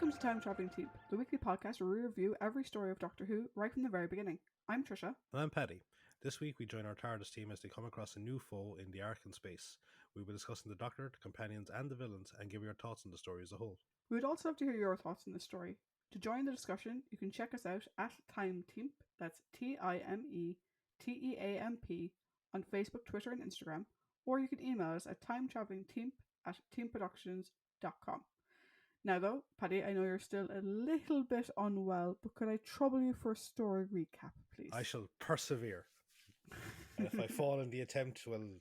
Welcome to Time Traveling Team, the weekly podcast where we review every story of Doctor Who right from the very beginning. I'm Tricia. And I'm Paddy. This week we join our TARDIS team as they come across a new foe in the Ark in space. We'll be discussing the Doctor, the companions, and the villains, and giving our thoughts on the story as a whole. We would also love to hear your thoughts on this story. To join the discussion, you can check us out at Time Team, that's TIMETEAMP, on Facebook, Twitter, and Instagram, or you can email us at timetravelingteam@teamproductions.com. Now though, Paddy, I know you're still a little bit unwell, but could I trouble you for a story recap, please? I shall persevere. And if I fall in the attempt, well,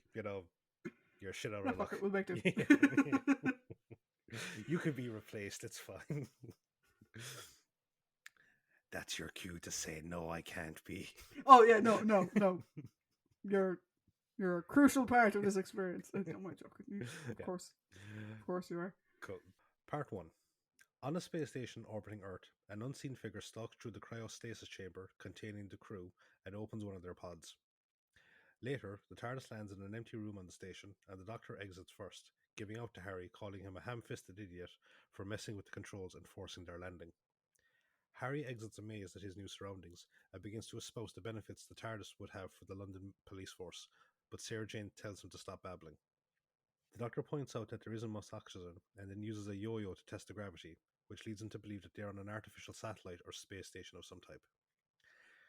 you're shit out of luck. We'll make do. You could be replaced, it's fine. That's your cue to say, no, I can't be. Oh yeah, no. You're a crucial part of this experience. I'm joking. Of course you are. Cool. Part 1. On a space station orbiting Earth, an unseen figure stalks through the cryostasis chamber containing the crew and opens one of their pods. Later, the TARDIS lands in an empty room on the station, and the Doctor exits first, giving out to Harry, calling him a ham-fisted idiot for messing with the controls and forcing their landing. Harry exits amazed at his new surroundings and begins to espouse the benefits the TARDIS would have for the London police force, but Sarah Jane tells him to stop babbling. The Doctor points out that there isn't much oxygen and then uses a yo-yo to test the gravity, which leads him to believe that they are on an artificial satellite or space station of some type.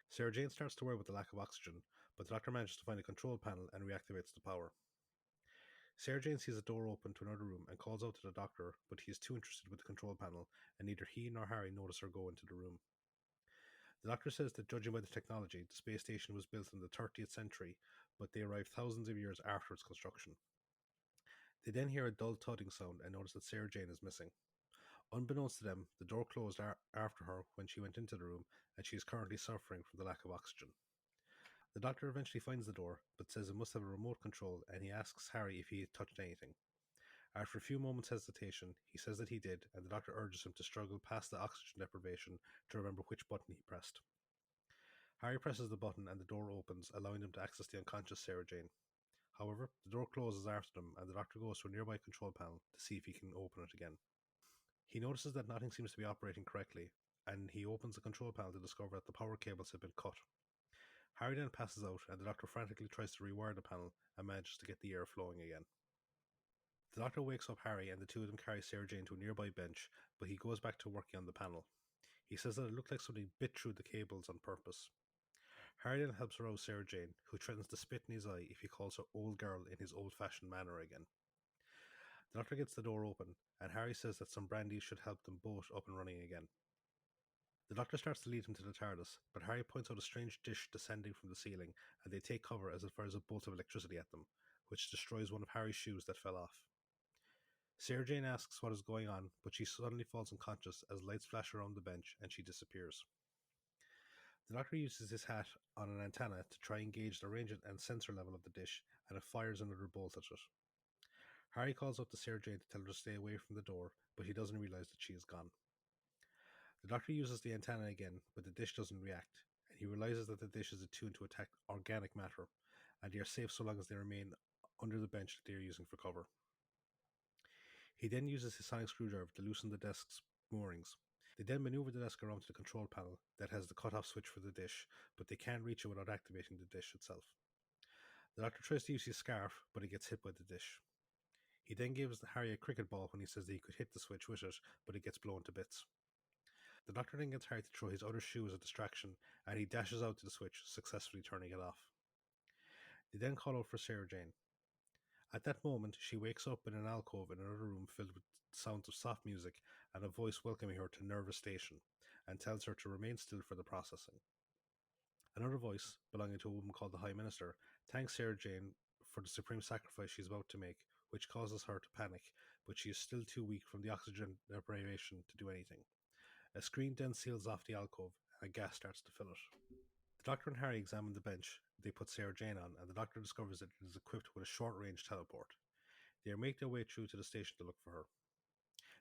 Sarah Jane starts to worry about the lack of oxygen, but the Doctor manages to find a control panel and reactivates the power. Sarah Jane sees a door open to another room and calls out to the Doctor, but he is too interested with the control panel, and neither he nor Harry notice her go into the room. The Doctor says that judging by the technology, the space station was built in the 30th century, but they arrived thousands of years after its construction. They then hear a dull thudding sound and notice that Sarah Jane is missing. Unbeknownst to them, the door closed after her when she went into the room, and she is currently suffering from the lack of oxygen. The Doctor eventually finds the door, but says it must have a remote control, and he asks Harry if he had touched anything. After a few moments' hesitation, he says that he did, and the Doctor urges him to struggle past the oxygen deprivation to remember which button he pressed. Harry presses the button and the door opens, allowing them to access the unconscious Sarah Jane. However, the door closes after them, and the Doctor goes to a nearby control panel to see if he can open it again. He notices that nothing seems to be operating correctly, and he opens the control panel to discover that the power cables have been cut. Harry then passes out, and the Doctor frantically tries to rewire the panel and manages to get the air flowing again. The Doctor wakes up Harry, and the two of them carry Sarah Jane to a nearby bench, but he goes back to working on the panel. He says that it looked like something bit through the cables on purpose. Harry then helps arouse Sarah Jane, who threatens to spit in his eye if he calls her old girl in his old-fashioned manner again. The Doctor gets the door open, and Harry says that some brandy should help them both up and running again. The Doctor starts to lead him to the TARDIS, but Harry points out a strange dish descending from the ceiling, and they take cover as it fires a bolt of electricity at them, which destroys one of Harry's shoes that fell off. Sarah Jane asks what is going on, but she suddenly falls unconscious as lights flash around the bench and she disappears. The Doctor uses his hat on an antenna to try and gauge the range and sensor level of the dish, and it fires another bolt at it. Harry calls out to Sarah Jane to tell her to stay away from the door, but he doesn't realise that she is gone. The Doctor uses the antenna again, but the dish doesn't react, and he realises that the dish is attuned to attack organic matter, and they are safe so long as they remain under the bench that they are using for cover. He then uses his sonic screwdriver to loosen the desk's moorings. They then maneuver the desk around to the control panel that has the cutoff switch for the dish, but they can't reach it without activating the dish itself. The Doctor tries to use his scarf, but he gets hit by the dish. He then gives Harry a cricket ball when he says that he could hit the switch with it, but it gets blown to bits. The Doctor then gets Harry to throw his other shoe as a distraction, and he dashes out to the switch, successfully turning it off. They then call out for Sarah Jane. At that moment, she wakes up in an alcove in another room filled with sounds of soft music and a voice welcoming her to Nervous Station, and tells her to remain still for the processing. Another voice, belonging to a woman called the High Minister, thanks Sarah Jane for the supreme sacrifice she's about to make, which causes her to panic, but she is still too weak from the oxygen deprivation to do anything. A screen then seals off the alcove, and a gas starts to fill it. The Doctor and Harry examine the bench they put Sarah Jane on, and the Doctor discovers that it is equipped with a short-range teleport. They make their way through to the station to look for her.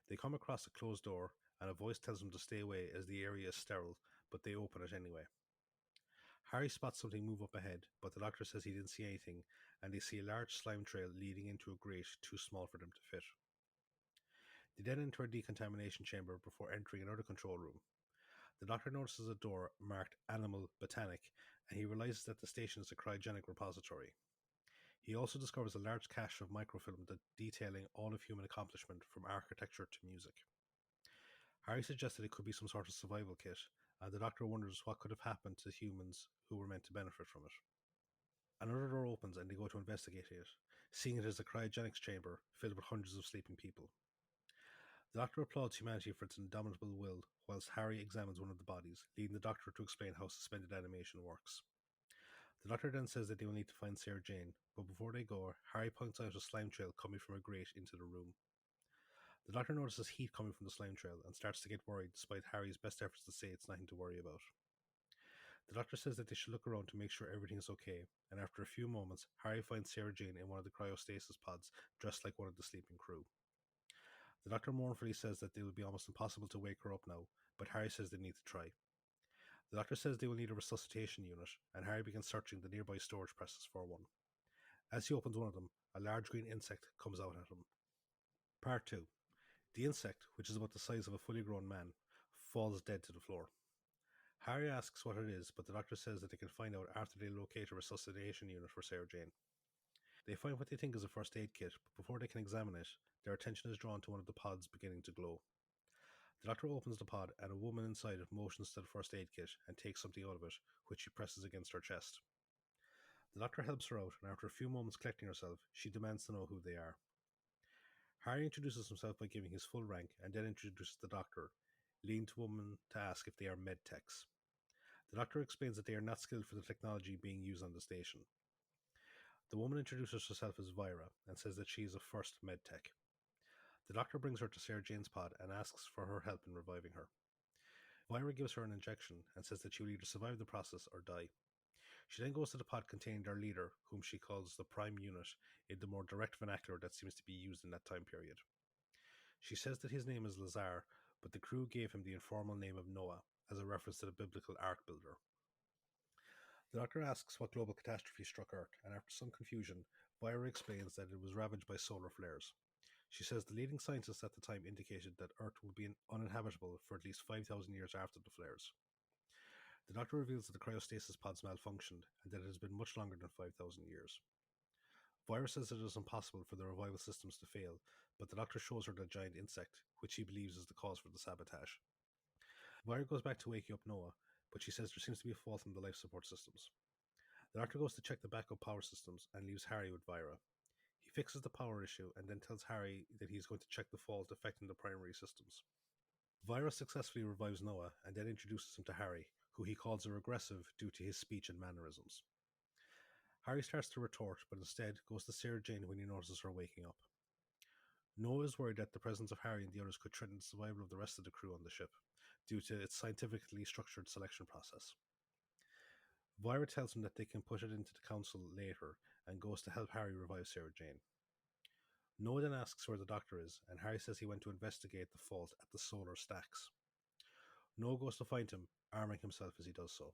They come across a closed door, and a voice tells them to stay away as the area is sterile, but they open it anyway. Harry spots something move up ahead, but the Doctor says he didn't see anything, and they see a large slime trail leading into a grate too small for them to fit. They then enter a decontamination chamber before entering another control room. The Doctor notices a door marked Animal Botanic, and he realizes that the station is a cryogenic repository. He also discovers a large cache of microfilm detailing all of human accomplishment from architecture to music. Harry suggested it could be some sort of survival kit, and the Doctor wonders what could have happened to humans who were meant to benefit from it. Another door opens and they go to investigate it, seeing it as a cryogenics chamber filled with hundreds of sleeping people. The Doctor applauds humanity for its indomitable will, whilst Harry examines one of the bodies, leading the Doctor to explain how suspended animation works. The Doctor then says that they will need to find Sarah Jane, but before they go, Harry points out a slime trail coming from a grate into the room. The Doctor notices heat coming from the slime trail and starts to get worried despite Harry's best efforts to say it's nothing to worry about. The Doctor says that they should look around to make sure everything is okay, and after a few moments, Harry finds Sarah Jane in one of the cryostasis pods, dressed like one of the sleeping crew. The Doctor mournfully says that it will be almost impossible to wake her up now, but Harry says they need to try. The Doctor says they will need a resuscitation unit, and Harry begins searching the nearby storage presses for one. As he opens one of them, a large green insect comes out at him. Part 2. The insect, which is about the size of a fully grown man, falls dead to the floor. Harry asks what it is, but the Doctor says that they can find out after they locate a resuscitation unit for Sarah Jane. They find what they think is a first aid kit, but before they can examine it, their attention is drawn to one of the pods beginning to glow. The Doctor opens the pod, and a woman inside it motions to the first aid kit and takes something out of it, which she presses against her chest. The Doctor helps her out, and after a few moments collecting herself, she demands to know who they are. Harry introduces himself by giving his full rank, and then introduces the Doctor, leading the woman to ask if they are medtechs. The Doctor explains that they are not skilled for the technology being used on the station. The woman introduces herself as Vira and says that she is a first medtech. The Doctor brings her to Sarah Jane's pod and asks for her help in reviving her. Vira gives her an injection and says that she will either survive the process or die. She then goes to the pod containing their leader, whom she calls the Prime Unit, in the more direct vernacular that seems to be used in that time period. She says that his name is Lazar, but the crew gave him the informal name of Noah, as a reference to the biblical Ark Builder. The Doctor asks what global catastrophe struck Earth, and after some confusion, Vira explains that it was ravaged by solar flares. She says the leading scientists at the time indicated that Earth would be uninhabitable for at least 5,000 years after the flares. The Doctor reveals that the cryostasis pods malfunctioned and that it has been much longer than 5,000 years. Vira says that it is impossible for the revival systems to fail, but the Doctor shows her the giant insect, which he believes is the cause for the sabotage. Vira goes back to waking up Noah, but she says there seems to be a fault in the life support systems. The Doctor goes to check the backup power systems and leaves Harry with Vira. He fixes the power issue and then tells Harry that he is going to check the fault affecting the primary systems. Vira successfully revives Noah and then introduces him to Harry, who he calls a regressive due to his speech and mannerisms. Harry starts to retort, but instead goes to Sarah Jane when he notices her waking up. Noah is worried that the presence of Harry and the others could threaten the survival of the rest of the crew on the ship, due to its scientifically structured selection process. Vira tells him that they can put it into the council later and goes to help Harry revive Sarah Jane. Noah then asks where the Doctor is, and Harry says he went to investigate the fault at the solar stacks. Noah goes to find him, arming himself as he does so.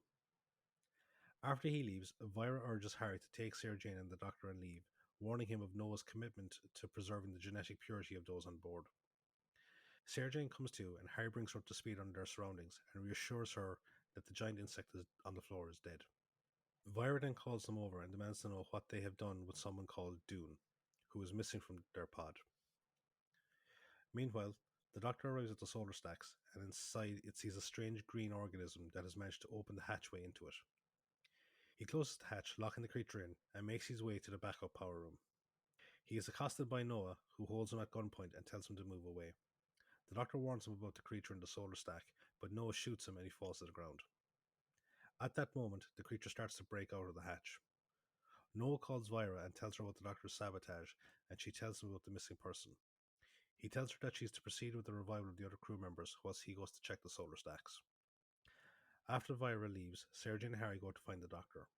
After he leaves, Vira urges Harry to take Sarah Jane and the Doctor and leave, warning him of Noah's commitment to preserving the genetic purity of those on board. Sarah Jane comes to, and Harry brings her up to speed on their surroundings and reassures her that the giant insect on the floor is dead. Vira then calls them over and demands to know what they have done with someone called Dune, who is missing from their pod. Meanwhile, the Doctor arrives at the solar stacks, and inside it sees a strange green organism that has managed to open the hatchway into it. He closes the hatch, locking the creature in, and makes his way to the backup power room. He is accosted by Noah, who holds him at gunpoint and tells him to move away. The Doctor warns him about the creature in the solar stack, but Noah shoots him and he falls to the ground. At that moment, the creature starts to break out of the hatch. Noah calls Vira and tells her about the Doctor's sabotage, and she tells him about the missing person. He tells her that she is to proceed with the revival of the other crew members whilst he goes to check the solar stacks. After Vira leaves, Sarah Jane and Harry go to find the Doctor.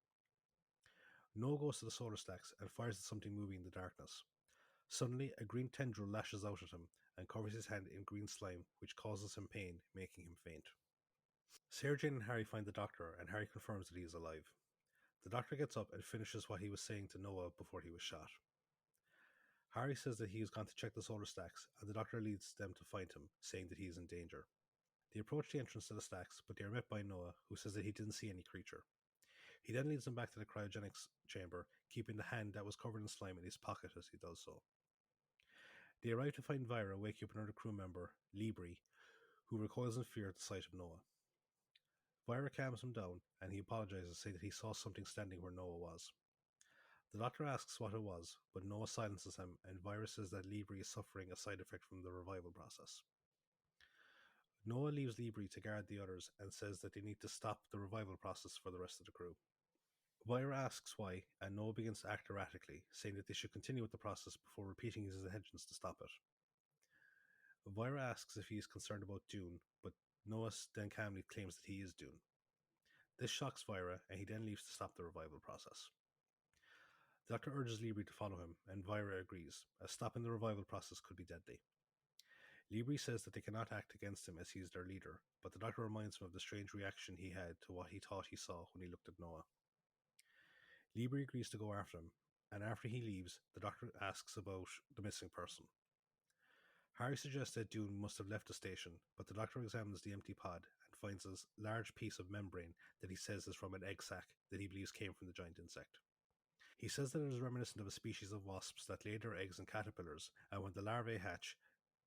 Noah goes to the solar stacks and fires at something moving in the darkness. Suddenly, a green tendril lashes out at him and covers his hand in green slime, which causes him pain, making him faint. Sarah Jane and Harry find the Doctor, and Harry confirms that he is alive. The Doctor gets up and finishes what he was saying to Noah before he was shot. Harry says that he has gone to check the solar stacks, and the Doctor leads them to find him, saying that he is in danger. They approach the entrance to the stacks, but they are met by Noah, who says that he didn't see any creature. He then leads them back to the cryogenics chamber, keeping the hand that was covered in slime in his pocket as he does so. They arrive to find Vira waking up another crew member, Libri, who recoils in fear at the sight of Noah. Vira calms him down, and he apologizes, saying that he saw something standing where Noah was. The Doctor asks what it was, but Noah silences him, and Vira says that Libri is suffering a side effect from the revival process. Noah leaves Libri to guard the others and says that they need to stop the revival process for the rest of the crew. Vira asks why, and Noah begins to act erratically, saying that they should continue with the process before repeating his intentions to stop it. Vira asks if he is concerned about Dune, but Noah then calmly claims that he is Dune. This shocks Vira, and he then leaves to stop the revival process. The Doctor urges Libri to follow him, and Vira agrees, as stopping the revival process could be deadly. Libri says that they cannot act against him as he is their leader, but the Doctor reminds him of the strange reaction he had to what he thought he saw when he looked at Noah. Libri agrees to go after him, and after he leaves, the Doctor asks about the missing person. Harry suggests that Dune must have left the station, but the Doctor examines the empty pod and finds a large piece of membrane that he says is from an egg sac that he believes came from the giant insect. He says that it is reminiscent of a species of wasps that lay their eggs in caterpillars, and when the larvae hatch,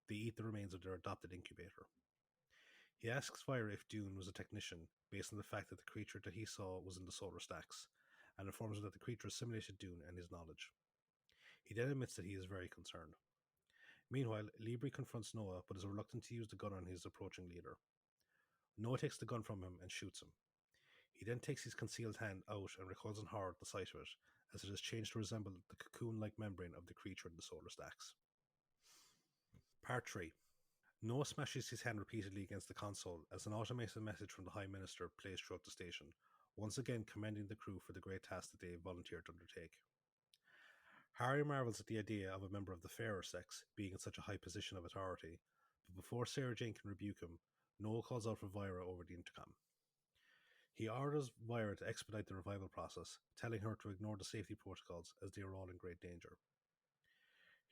they eat the remains of their adopted incubator. He asks Vira if Dune was a technician, based on the fact that the creature that he saw was in the solar stacks, and informs him that the creature assimilated Dune and his knowledge. He then admits that he is very concerned. Meanwhile, Libri confronts Noah, but is reluctant to use the gun on his approaching leader. Noah takes the gun from him and shoots him. He then takes his concealed hand out and recoils in horror at the sight of it, as it has changed to resemble the cocoon-like membrane of the creature in the solar stacks. Part 3. Noah smashes his hand repeatedly against the console as an automated message from the High Minister plays throughout the station, once again commending the crew for the great task that they volunteered to undertake. Harry marvels at the idea of a member of the fairer sex being in such a high position of authority, but before Sarah Jane can rebuke him, Noah calls out for Vira over the intercom. He orders Vira to expedite the revival process, telling her to ignore the safety protocols as they are all in great danger.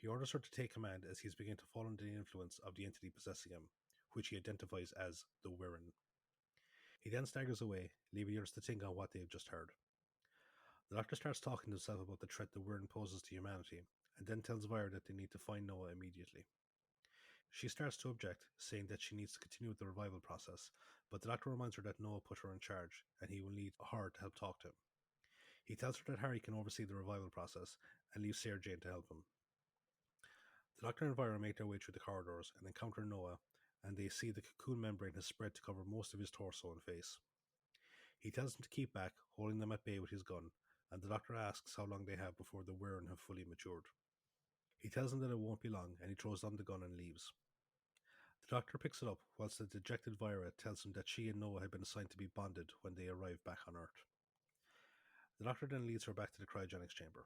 He orders her to take command as he is beginning to fall under the influence of the entity possessing him, which he identifies as the Wirren. He then staggers away, leaving the others to think on what they have just heard. The Doctor starts talking to himself about the threat the Wirren poses to humanity, and then tells Vira that they need to find Noah immediately. She starts to object, saying that she needs to continue with the revival process, but the Doctor reminds her that Noah put her in charge, and he will need her to help talk to him. He tells her that Harry can oversee the revival process, and leaves Sarah Jane to help him. The Doctor and Vira make their way through the corridors and encounter Noah, and they see the cocoon membrane has spread to cover most of his torso and face. He tells them to keep back, holding them at bay with his gun, and the Doctor asks how long they have before the Wirren have fully matured. He tells them that it won't be long, and he throws down the gun and leaves. The Doctor picks it up, whilst the dejected Vira tells him that she and Noah had been assigned to be bonded when they arrive back on Earth. The Doctor then leads her back to the cryogenics chamber.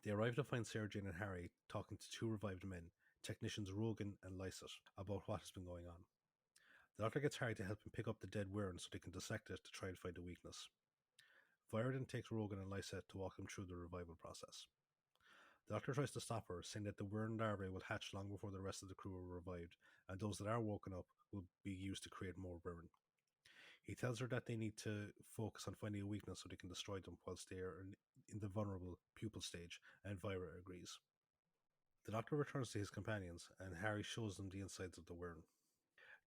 They arrive to find Sarah Jane and Harry talking to two revived men, technicians Rogan and Lysett, about what has been going on. The Doctor gets Harry to help him pick up the dead Wirren so they can dissect it to try and find a weakness. Vira then takes Rogan and Lysett to walk them through the revival process. The Doctor tries to stop her, saying that the Wirren larvae will hatch long before the rest of the crew are revived, and those that are woken up will be used to create more Wirren. He tells her that they need to focus on finding a weakness so they can destroy them whilst they are in the vulnerable pupal stage, and Vira agrees. The Doctor returns to his companions, and Harry shows them the insides of the Wirren.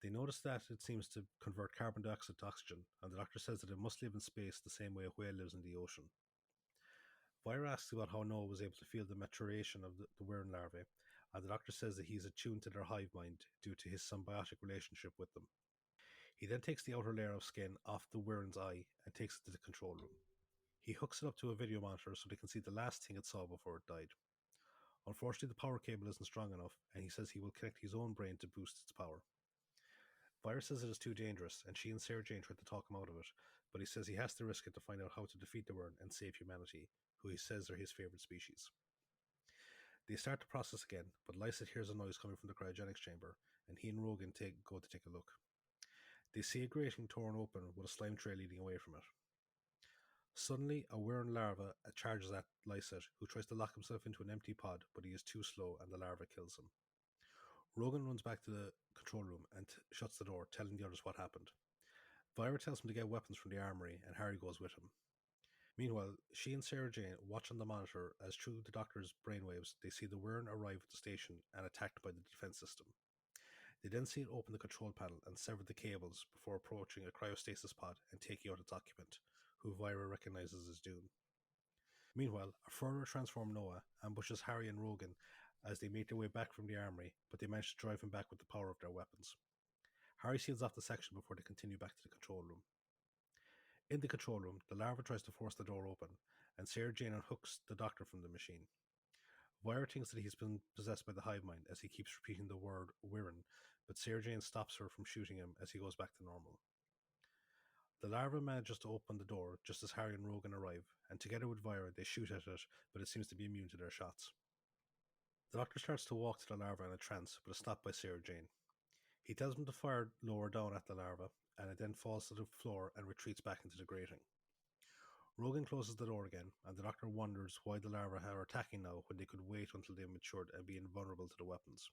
They notice that it seems to convert carbon dioxide to oxygen, and the Doctor says that it must live in space the same way a whale lives in the ocean. Vira asks about how Noah was able to feel the maturation of the Wirren larvae, and the Doctor says that he is attuned to their hive mind due to his symbiotic relationship with them. He then takes the outer layer of skin off the Wirren's eye and takes it to the control room. He hooks it up to a video monitor so they can see the last thing it saw before it died. Unfortunately, the power cable isn't strong enough, and he says he will connect his own brain to boost its power. Vira says it is too dangerous, and she and Sarah Jane try to talk him out of it, but he says he has to risk it to find out how to defeat the Wirren and save humanity, who he says are his favourite species. They start the process again, but Lysett hears a noise coming from the cryogenics chamber, and he and Rogan go to take a look. They see a grating torn open with a slime trail leading away from it. Suddenly, a Wyrm larva charges at Lyset, who tries to lock himself into an empty pod, but he is too slow and the larva kills him. Rogan runs back to the control room and shuts the door, telling the others what happened. Vira tells him to get weapons from the armory, and Harry goes with him. Meanwhile, she and Sarah Jane watch on the monitor as through the Doctor's brainwaves they see the Wyrm arrive at the station and attacked by the defense system. They then see it open the control panel and sever the cables before approaching a cryostasis pod and taking out its occupant, who Vira recognizes as Dune. Meanwhile, a further transformed Noah ambushes Harry and Rogan as they make their way back from the armory, but they manage to drive him back with the power of their weapons. Harry seals off the section before they continue back to the control room. In the control room, the larva tries to force the door open, and Sarah Jane unhooks the Doctor from the machine. Vira thinks that he's been possessed by the hive mind as he keeps repeating the word Wirren, but Sarah Jane stops her from shooting him as he goes back to normal. The larva manages to open the door just as Harry and Rogan arrive, and together with Vira they shoot at it, but it seems to be immune to their shots. The Doctor starts to walk to the larva in a trance, but is stopped by Sarah Jane. He tells him to fire lower down at the larva, and it then falls to the floor and retreats back into the grating. Rogan closes the door again, and the Doctor wonders why the larvae are attacking now when they could wait until they matured and be invulnerable to the weapons.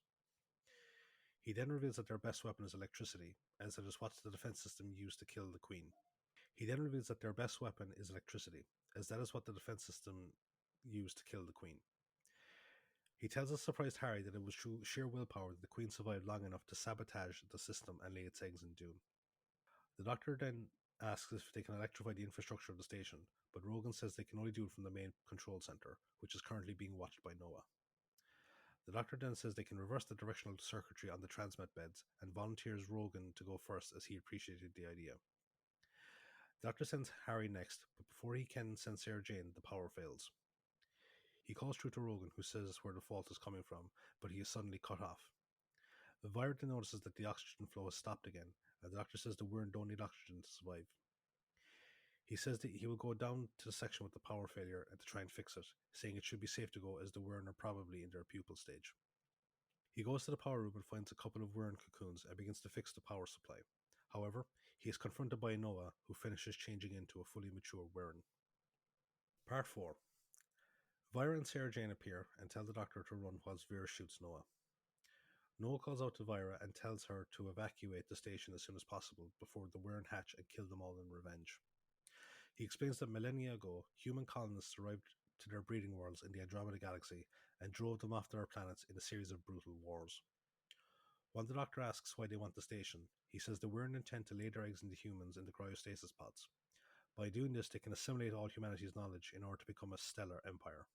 He then reveals that their best weapon is electricity, as it is what the defense system used to kill the Queen. He then reveals that their best weapon is electricity, as that is what the defense system used to kill the Queen. He tells the surprised Harry that it was through sheer willpower that the Queen survived long enough to sabotage the system and lay its eggs in Doom. The Doctor then asks if they can electrify the infrastructure of the station, but Rogan says they can only do it from the main control center, which is currently being watched by Noah. The Doctor then says they can reverse the directional circuitry on the transmit beds and volunteers Rogan to go first as he appreciated the idea. The Doctor sends Harry next, but before he can send Sarah Jane, the power fails. He calls through to Rogan, who says where the fault is coming from, but he is suddenly cut off. The Vira then notices that the oxygen flow has stopped again, and the Doctor says the Wyrm don't need oxygen to survive. He says that he will go down to the section with the power failure and to try and fix it, saying it should be safe to go as the Wyrm are probably in their pupal stage. He goes to the power room and finds a couple of Wyrm cocoons and begins to fix the power supply. However, he is confronted by Noah, who finishes changing into a fully mature Wyrm. Part 4. Vira and Sarah Jane appear and tell the Doctor to run whilst Vera shoots Noah. Noah calls out to Vira and tells her to evacuate the station as soon as possible before the Wyrm hatch and kill them all in revenge. He explains that millennia ago, human colonists arrived to their breeding worlds in the Andromeda Galaxy and drove them off their planets in a series of brutal wars. When the Doctor asks why they want the station, he says the Wyrm intend to lay their eggs into humans in the cryostasis pods. By doing this, they can assimilate all humanity's knowledge in order to become a stellar empire.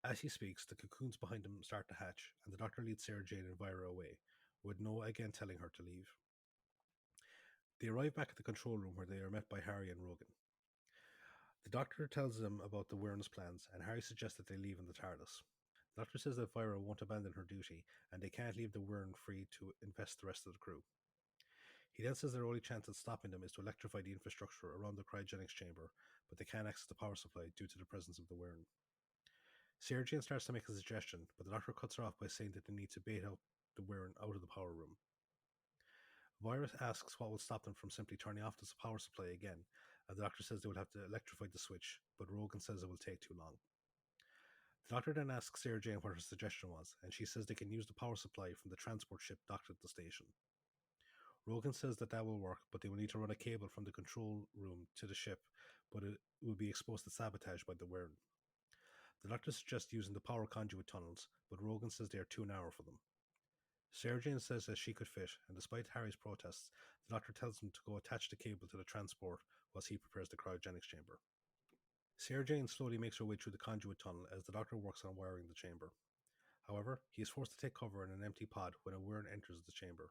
As he speaks, the cocoons behind him start to hatch, and the Doctor leads Sarah Jane and Vira away, with Noah again telling her to leave. They arrive back at the control room where they are met by Harry and Rogan. The Doctor tells them about the Wyrm's plans, and Harry suggests that they leave in the TARDIS. The Doctor says that Vira won't abandon her duty, and they can't leave the Wyrm free to infest the rest of the crew. He then says their only chance at stopping them is to electrify the infrastructure around the cryogenics chamber, but they can't access the power supply due to the presence of the Wyrm. Sarah Jane starts to make a suggestion, but the Doctor cuts her off by saying that they need to bait out the Wyrm out of the power room. Vira asks what will stop them from simply turning off the power supply again, and the Doctor says they will have to electrify the switch, but Rogan says it will take too long. The Doctor then asks Sarah Jane what her suggestion was, and she says they can use the power supply from the transport ship docked at the station. Rogan says that will work, but they will need to run a cable from the control room to the ship, but it will be exposed to sabotage by the Wyrm. The Doctor suggests using the power conduit tunnels, but Rogan says they are too narrow for them. Sarah Jane says that she could fit, and despite Harry's protests, the Doctor tells him to go attach the cable to the transport whilst he prepares the cryogenics chamber. Sarah Jane slowly makes her way through the conduit tunnel as the Doctor works on wiring the chamber. However, he is forced to take cover in an empty pod when a Wyrm enters the chamber.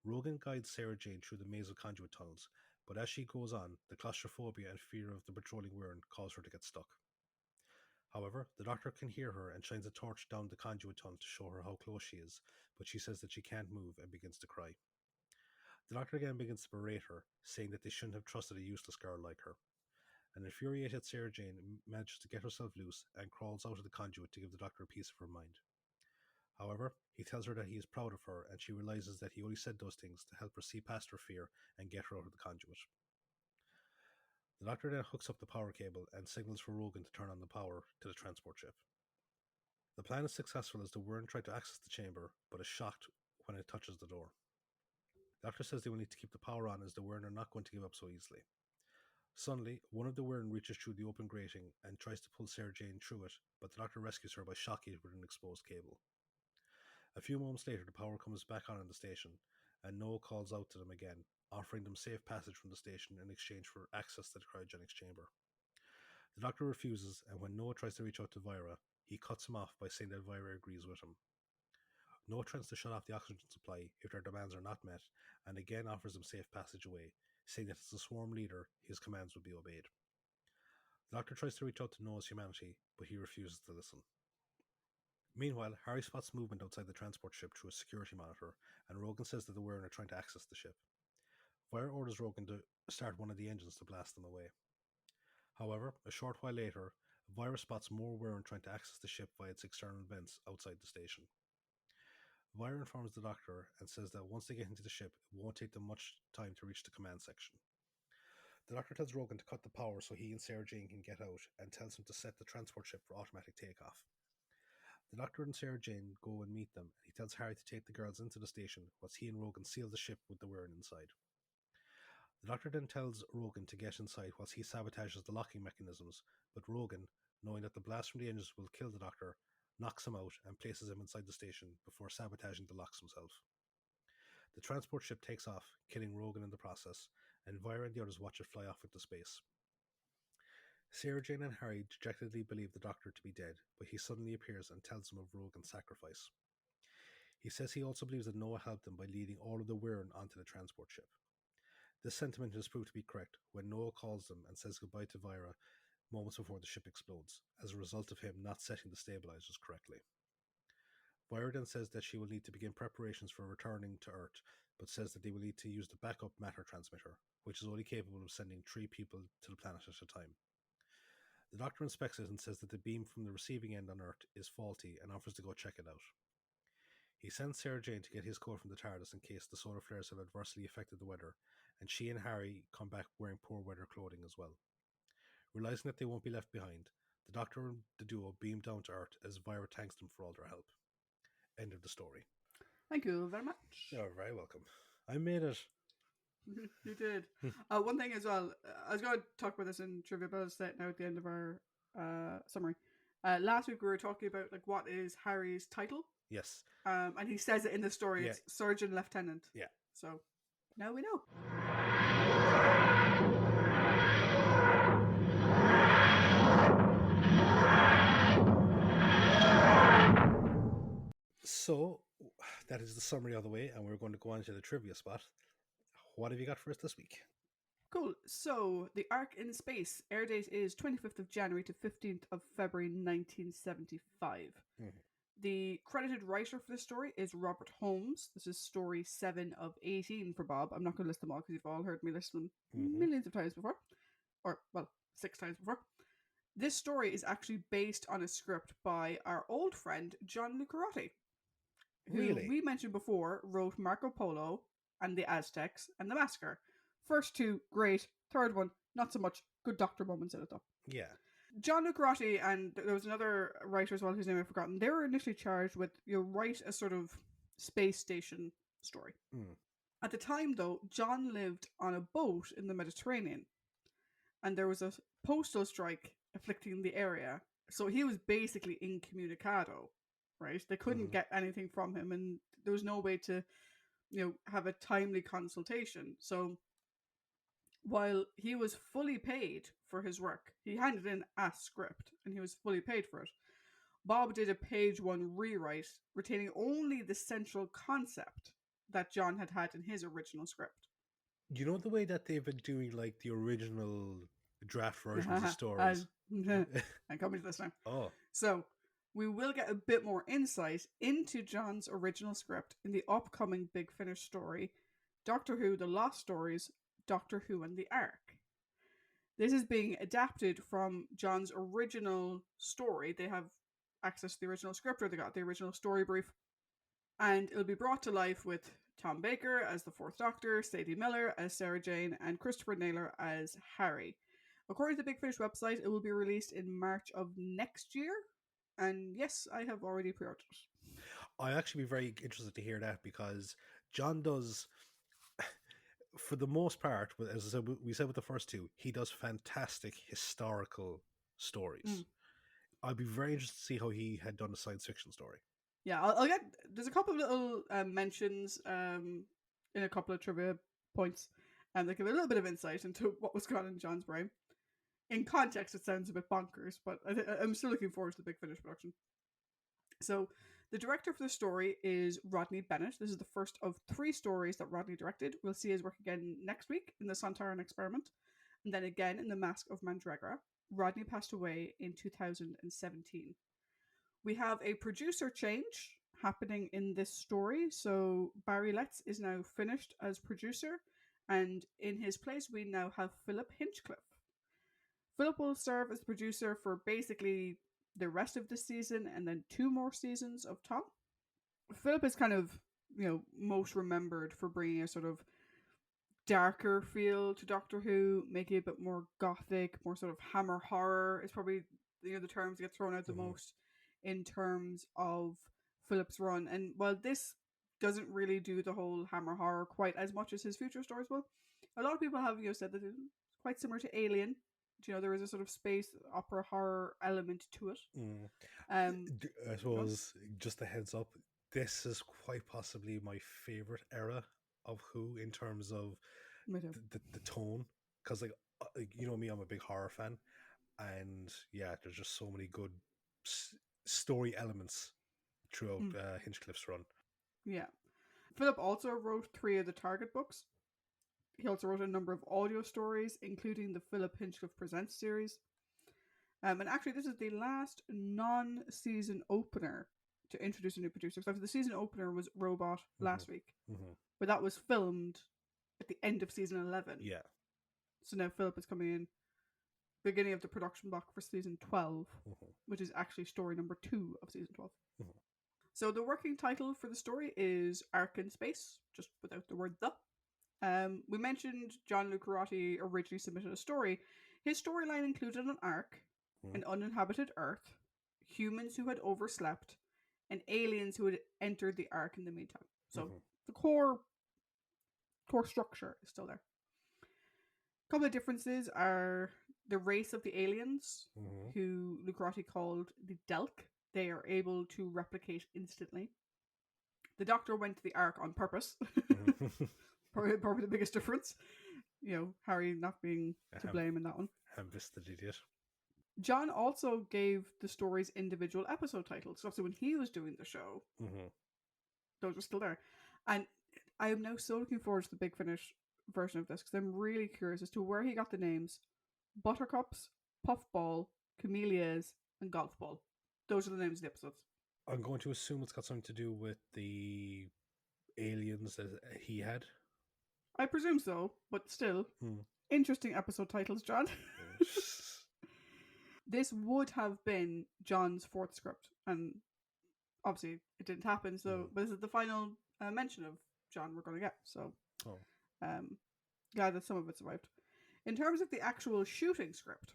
Rogan guides Sarah Jane through the maze of conduit tunnels, but as she goes on, the claustrophobia and fear of the patrolling Wyrm cause her to get stuck. However, the Doctor can hear her and shines a torch down the conduit tunnel to show her how close she is, but she says that she can't move and begins to cry. The Doctor again begins to berate her, saying that they shouldn't have trusted a useless girl like her. An infuriated Sarah Jane manages to get herself loose and crawls out of the conduit to give the Doctor a piece of her mind. However, he tells her that he is proud of her, and she realizes that he only said those things to help her see past her fear and get her out of the conduit. The Doctor then hooks up the power cable and signals for Rogan to turn on the power to the transport ship. The plan is successful as the Wyrn try to access the chamber, but is shocked when it touches the door. The Doctor says they will need to keep the power on as the Wyrn are not going to give up so easily. Suddenly, one of the Wyrn reaches through the open grating and tries to pull Sarah Jane through it, but the Doctor rescues her by shocking it with an exposed cable. A few moments later, the power comes back on in the station, and Noah calls out to them again, offering them safe passage from the station in exchange for access to the cryogenics chamber. The Doctor refuses, and when Noah tries to reach out to Vira, he cuts him off by saying that Vira agrees with him. Noah threatens to shut off the oxygen supply if their demands are not met, and again offers them safe passage away, saying that as a swarm leader, his commands would be obeyed. The Doctor tries to reach out to Noah's humanity, but he refuses to listen. Meanwhile, Harry spots movement outside the transport ship through a security monitor, and Rogan says that the Wyrn are trying to access the ship. Vira orders Rogan to start one of the engines to blast them away. However, a short while later, Vira spots more Wyrn trying to access the ship via its external vents outside the station. Vira informs the Doctor and says that once they get into the ship, it won't take them much time to reach the command section. The Doctor tells Rogan to cut the power so he and Sarah Jane can get out, and tells him to set the transport ship for automatic takeoff. The Doctor and Sarah Jane go and meet them, and he tells Harry to take the girls into the station whilst he and Rogan seal the ship with the Wyrn inside. The Doctor then tells Rogan to get inside whilst he sabotages the locking mechanisms, but Rogan, knowing that the blast from the engines will kill the Doctor, knocks him out and places him inside the station before sabotaging the locks himself. The transport ship takes off, killing Rogan in the process, and Vira and the others watch it fly off into space. Sarah Jane and Harry dejectedly believe the Doctor to be dead, but he suddenly appears and tells them of Rogan's sacrifice. He says he also believes that Noah helped them by leading all of the Wyrn onto the transport ship. This sentiment is proved to be correct when Noah calls them and says goodbye to Vira moments before the ship explodes, as a result of him not setting the stabilizers correctly. Vira then says that she will need to begin preparations for returning to Earth, but says that they will need to use the backup matter transmitter, which is only capable of sending 3 people to the planet at a time. The Doctor inspects it and says that the beam from the receiving end on Earth is faulty and offers to go check it out. He sends Sarah Jane to get his code from the TARDIS in case the solar flares have adversely affected the weather, and she and Harry come back wearing poor weather clothing as well. Realizing that they won't be left behind, the Doctor and the duo beam down to Earth as Vira thanks them for all their help. End of the story. Thank you very much. You're very welcome. I made it. You did. One thing as well, I was going to talk about this in trivia, but I'll say it now at the end of our summary. Last week we were talking about like what is Harry's title. Yes. And he says it in the story. It's Surgeon Lieutenant. Yeah. So now we know. So that is the summary of the way, and we're going to go on to the trivia spot. What have you got for us this week? Cool. So the Ark in Space air date is 25th of January to 15th of February 1975. Mm-hmm. The credited writer for this story is Robert Holmes. This is story 7 of 18 for Bob. I'm not going to list them all because you've all heard me list them millions of times before. Or, well, 6 times before. This story is actually based on a script by our old friend John Lucarotti, who we mentioned before wrote Marco Polo and the Aztecs and the Massacre. First 2, great. Third one, not so much. Good Doctor moments in it, though. Yeah. John Lucarotti, and there was another writer as well whose name I've forgotten, they were initially charged with write a sort of space station story. At the time, though, John lived on a boat in the Mediterranean, and there was a postal strike afflicting the area, so he was basically incommunicado, right? They couldn't get anything from him, and there was no way to, have a timely consultation. So while he was fully paid for his work, he handed in a script and he was fully paid for it. Bob did a page 1 rewrite, retaining only the central concept that John had had in his original script. You know the way that they've been doing like the original draft versions of stories? I'm coming to this now. Oh. So we will get a bit more insight into John's original script in the upcoming Big Finish story, Doctor Who, The Lost Stories, Doctor Who and the Ark. This is being adapted from John's original story. They have access to the original script, or they got the original story brief, and it'll be brought to life with Tom Baker as the 4th Doctor, Sadie Miller as Sarah Jane, and Christopher Naylor as Harry. According to the Big Finish website, it will be released in March of next year. And yes, I have already pre-ordered it. I'd actually be very interested to hear that, because John does, for the most part, as I said, we said with the first two, he does fantastic historical stories. I'd be very interested to see how he had done a science fiction story. Yeah, I'll get. There's a couple of little mentions in a couple of trivia points, and they give a little bit of insight into what was going on in John's brain. In context, it sounds a bit bonkers, but I'm still looking forward to the Big Finish production. So, the director for the story is Rodney Bennett. This is the first of 3 stories that Rodney directed. We'll see his work again next week in the Sontaran Experiment, and then again in The Mask of Mandragora. Rodney passed away in 2017. We have a producer change happening in this story. So Barry Letts is now finished as producer, and in his place we now have Philip Hinchcliffe. Philip will serve as producer for basically the rest of the season and then 2 more seasons of Tom. Philip is kind of, most remembered for bringing a sort of darker feel to Doctor Who, making it a bit more gothic, more sort of hammer horror. It's probably the terms that get thrown out the most in terms of Philip's run. And while this doesn't really do the whole hammer horror quite as much as his future stories will, a lot of people have said that it's quite similar to Alien. There is a sort of space opera horror element to it. I suppose, just a heads up, this is quite possibly my favorite era of Who in terms of the tone, because like you know me, I'm a big horror fan, and yeah, there's just so many good story elements throughout Hinchcliffe's run. Yeah. Philip also wrote 3 of the Target books. He also wrote a number of audio stories, including the Philip Hinchcliffe Presents series. And actually, this is the last non-season opener to introduce a new producer. So the season opener was Robot last week, but that was filmed at the end of season 11. Yeah. So now Philip is coming in beginning of the production block for season 12, which is actually story number 2 of season 12. So the working title for the story is Ark in Space, just without the word the. We mentioned John Lucarotti originally submitted a story. His storyline included an Ark, an uninhabited Earth, humans who had overslept, and aliens who had entered the Ark in the meantime. So the core structure is still there. A couple of differences are the race of the aliens, who Lucarotti called the Delk. They are able to replicate instantly. The Doctor went to the Ark on purpose. Probably the biggest difference. Harry not being to blame in that one. Ham-fisted idiot. John also gave the stories individual episode titles. So when he was doing the show, those are still there. And I am now so looking forward to the Big Finish version of this, because I'm really curious as to where he got the names Buttercups, Puffball, Camellias, and Golf Ball. Those are the names of the episodes. I'm going to assume it's got something to do with the aliens that he had. I presume so, but still. Interesting episode titles, John. This would have been John's 4th script, and obviously it didn't happen, so but this is the final mention of John we're going to get, so glad that some of it survived. In terms of the actual shooting script,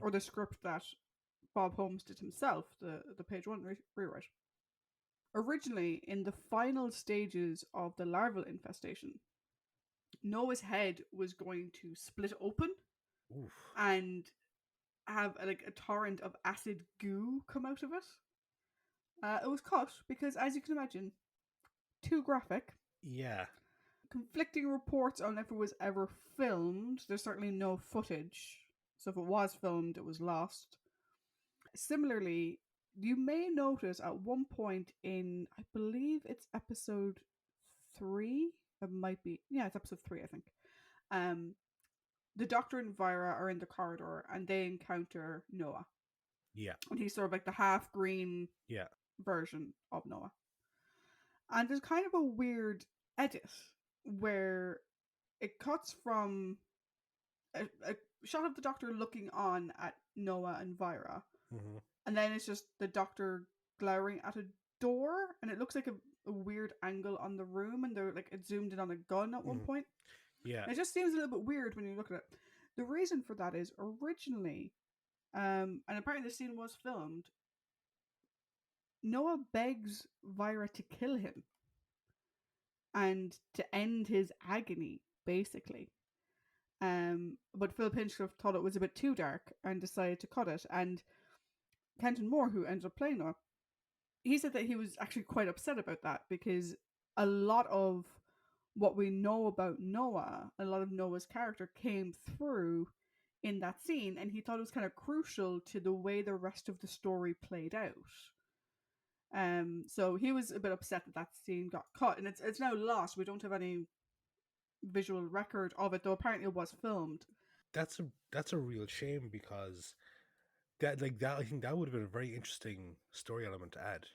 or the script that Bob Holmes did himself, the page 1 rewrite, originally in the final stages of the larval infestation, Noah's head was going to split open and have a torrent of acid goo come out of it. It was cut because, as you can imagine, too graphic. Yeah. Conflicting reports on if it was ever filmed. There's certainly no footage. So if it was filmed, it was lost. Similarly, you may notice at one point in, I believe it's episode 3. It might be. Yeah, it's episode 3, I think. The Doctor and Vira are in the corridor and they encounter Noah. Yeah. And he's sort of like the half-green version of Noah. And there's kind of a weird edit where it cuts from a shot of the Doctor looking on at Noah and Vira. And then it's just the Doctor glowering at a door, and it looks like a weird angle on the room, and they're like it zoomed in on a gun at one point. Yeah. And it just seems a little bit weird when you look at it. The reason for that is originally, and apparently the scene was filmed, Noah begs Vira to kill him and to end his agony, basically. But Phil Pinchcliffe thought it was a bit too dark and decided to cut it. And Kenton Moore, who ended up playing Noah, he said that he was actually quite upset about that because a lot of what we know about Noah, a lot of Noah's character came through in that scene, and he thought it was kind of crucial to the way the rest of the story played out. So he was a bit upset that that scene got cut, and it's now lost. We don't have any visual record of it, though apparently it was filmed. That's a real shame because that I think that would have been a very interesting story element to add.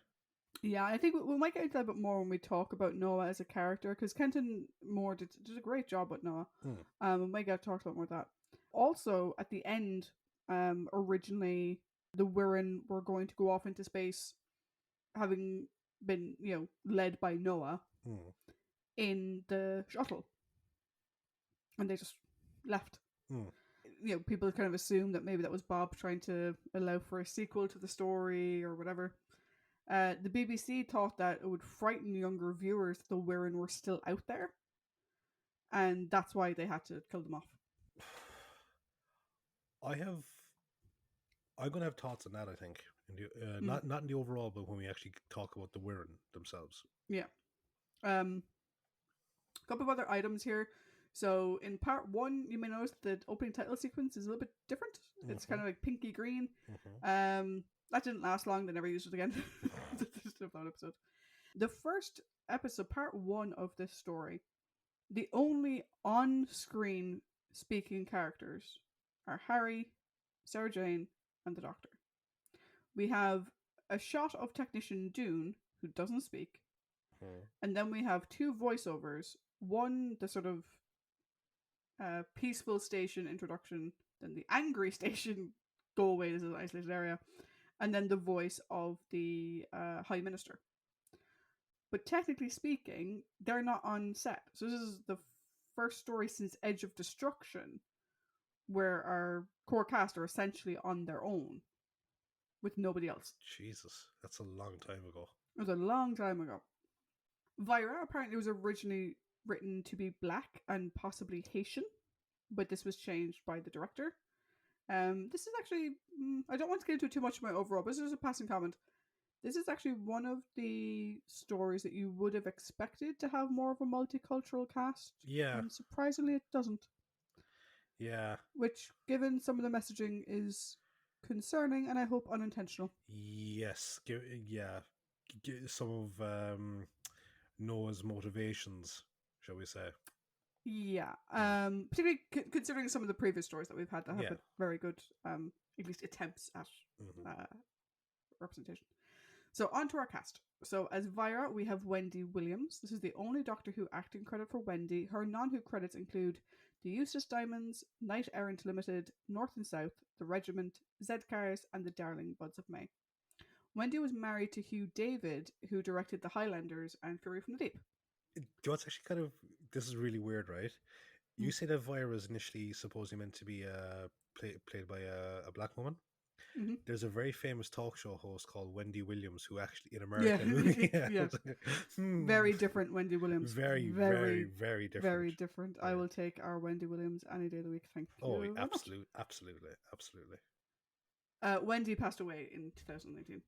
Yeah, I think we might get into that a bit more when we talk about Noah as a character, because Kenton Moore did a great job with Noah. We might get to talk about more of that. Also, at the end, originally the Wirren were going to go off into space, having been led by Noah in the shuttle, and they just left. People kind of assumed that maybe that was Bob trying to allow for a sequel to the story or whatever. The BBC thought that it would frighten younger viewers that the Wirren were still out there, and that's why they had to kill them off. I'm gonna have thoughts on that. I think not in the overall, but when we actually talk about the Wirren themselves. Yeah. A couple of other items here. So in part 1, you may notice the opening title sequence is a little bit different. It's kind of like pinky green. That didn't last long. They never used it again. Just a fun episode. The first episode, part 1 of this story, the only on-screen speaking characters are Harry, Sarah Jane, and the Doctor. We have a shot of Technician Dune, who doesn't speak, and then we have 2 voiceovers. One, the sort of peaceful station introduction, then the angry station, go away, this is an isolated area, and then the voice of the High Minister. But technically speaking, they're not on set. So this is the first story since Edge of Destruction where our core cast are essentially on their own with nobody else. Jesus, that's a long time ago. It was a long time ago. Vira apparently was originally written to be black and possibly Haitian, but this was changed by the director. This is actually, I don't want to get into too much of my overall, but this is a passing comment. This is actually one of the stories that you would have expected to have more of a multicultural cast. Yeah. And surprisingly, it doesn't. Yeah. Which, given some of the messaging, is concerning and I hope unintentional. Yes. Yeah. Some of Noah's motivations, shall we say. Yeah. Particularly considering some of the previous stories that we've had that have been very good, at least attempts at representation. So on to our cast. So as Vira, we have Wendy Williams. This is the only Doctor Who acting credit for Wendy. Her non-Who credits include The Eustace Diamonds, Knight Errant Limited, North and South, The Regiment, Z-Cars, and The Darling Buds of May. Wendy was married to Hugh David, who directed The Highlanders and Fury from the Deep. What's actually kind of, this is really weird, right? You say that Vira is initially supposedly meant to be played by a black woman. There's a very famous talk show host called Wendy Williams who actually in America very different Wendy Williams, very different. Very different. I will take our Wendy Williams any day of the week. Thank you. Absolutely. Wendy passed away in 2019.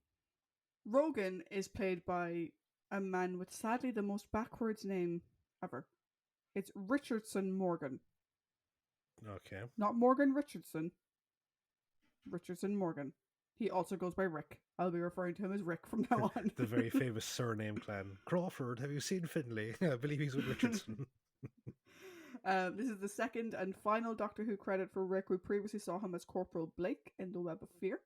Rogan is played by a man with sadly the most backwards name ever. It's Richardson Morgan. Okay. Not Morgan Richardson. Richardson Morgan. He also goes by Rick. I'll be referring to him as Rick from now on. The very famous surname clan. Crawford, have you seen Finlay? I believe he's with Richardson. This is the second and final Doctor Who credit for Rick. We previously saw him as Corporal Blake in The Web of Fear.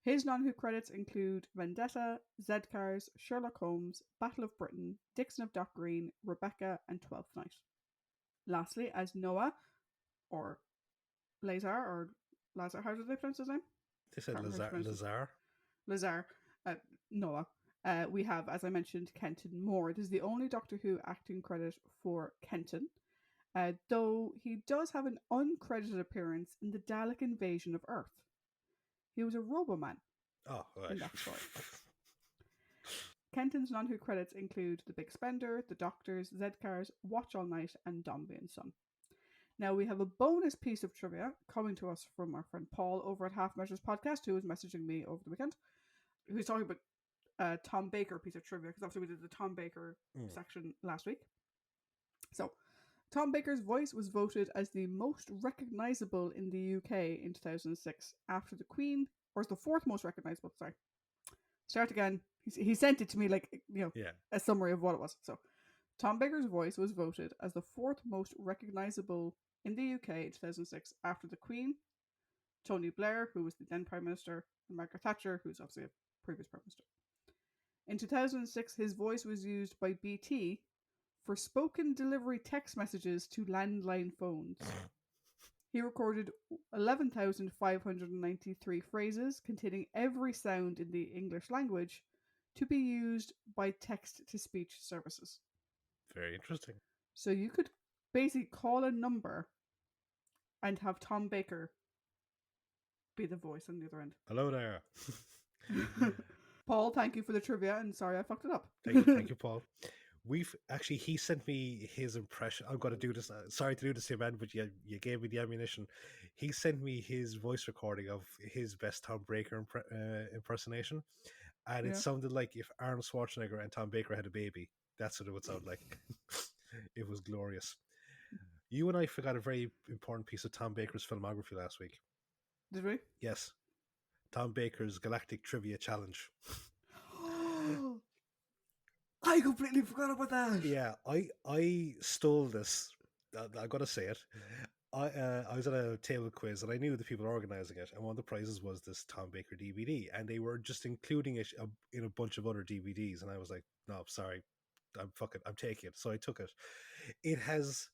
His non-Who credits include Vendetta, Z-Cars, Sherlock Holmes, Battle of Britain, Dixon of Dock Green, Rebecca, and 12th Night. Lastly, as Noah, or Lazar, or Lazar, how do they pronounce his name? They said Lazar. Noah. We have, as I mentioned, Kenton Moore. This is the only Doctor Who acting credit for Kenton. though he does have an uncredited appearance in the Dalek invasion of Earth. He was a Roboman in that story. Kenton's non-Who credits include The Big Spender, The Doctors, Zedcars, Watch All Night, and Dombey and Son. Now we have a bonus piece of trivia coming to us from our friend Paul over at Half Measures Podcast, who was messaging me over the weekend, who's talking about Tom Baker piece of trivia, because obviously we did the Tom Baker section last week. So, Tom Baker's voice was voted as the most recognisable in the UK in 2006 after the Queen, or as the fourth most recognisable, sorry. Start again. He sent it to me like, a summary of what it was. So, Tom Baker's voice was voted as the fourth most recognisable in the UK in 2006 after the Queen, Tony Blair, who was the then Prime Minister, and Margaret Thatcher, who's obviously a previous Prime Minister. In 2006, his voice was used by BT for spoken delivery text messages to landline phones. He recorded 11,593 phrases containing every sound in the English language to be used by text-to-speech services. Very interesting. So you could basically call a number and have Tom Baker be the voice on the other end. Hello there. Paul, thank you for the trivia, and sorry I fucked it up. Thank you, Paul. He sent me his impression. I'm going to do this. Sorry to do this, man, but you gave me the ammunition. He sent me his voice recording of his best Tom Baker impersonation, and it sounded like if Arnold Schwarzenegger and Tom Baker had a baby. That's what it would sound like. It was glorious. You and I forgot a very important piece of Tom Baker's filmography last week. Did we? Yes. Tom Baker's Galactic Trivia Challenge. I completely forgot about that. Yeah, I stole this. I gotta say it. I was at a table quiz and I knew the people organizing it, and one of the prizes was this Tom Baker DVD, and they were just including it in a bunch of other DVDs, and I was like, no, sorry, I'm taking it. So I took it. It has,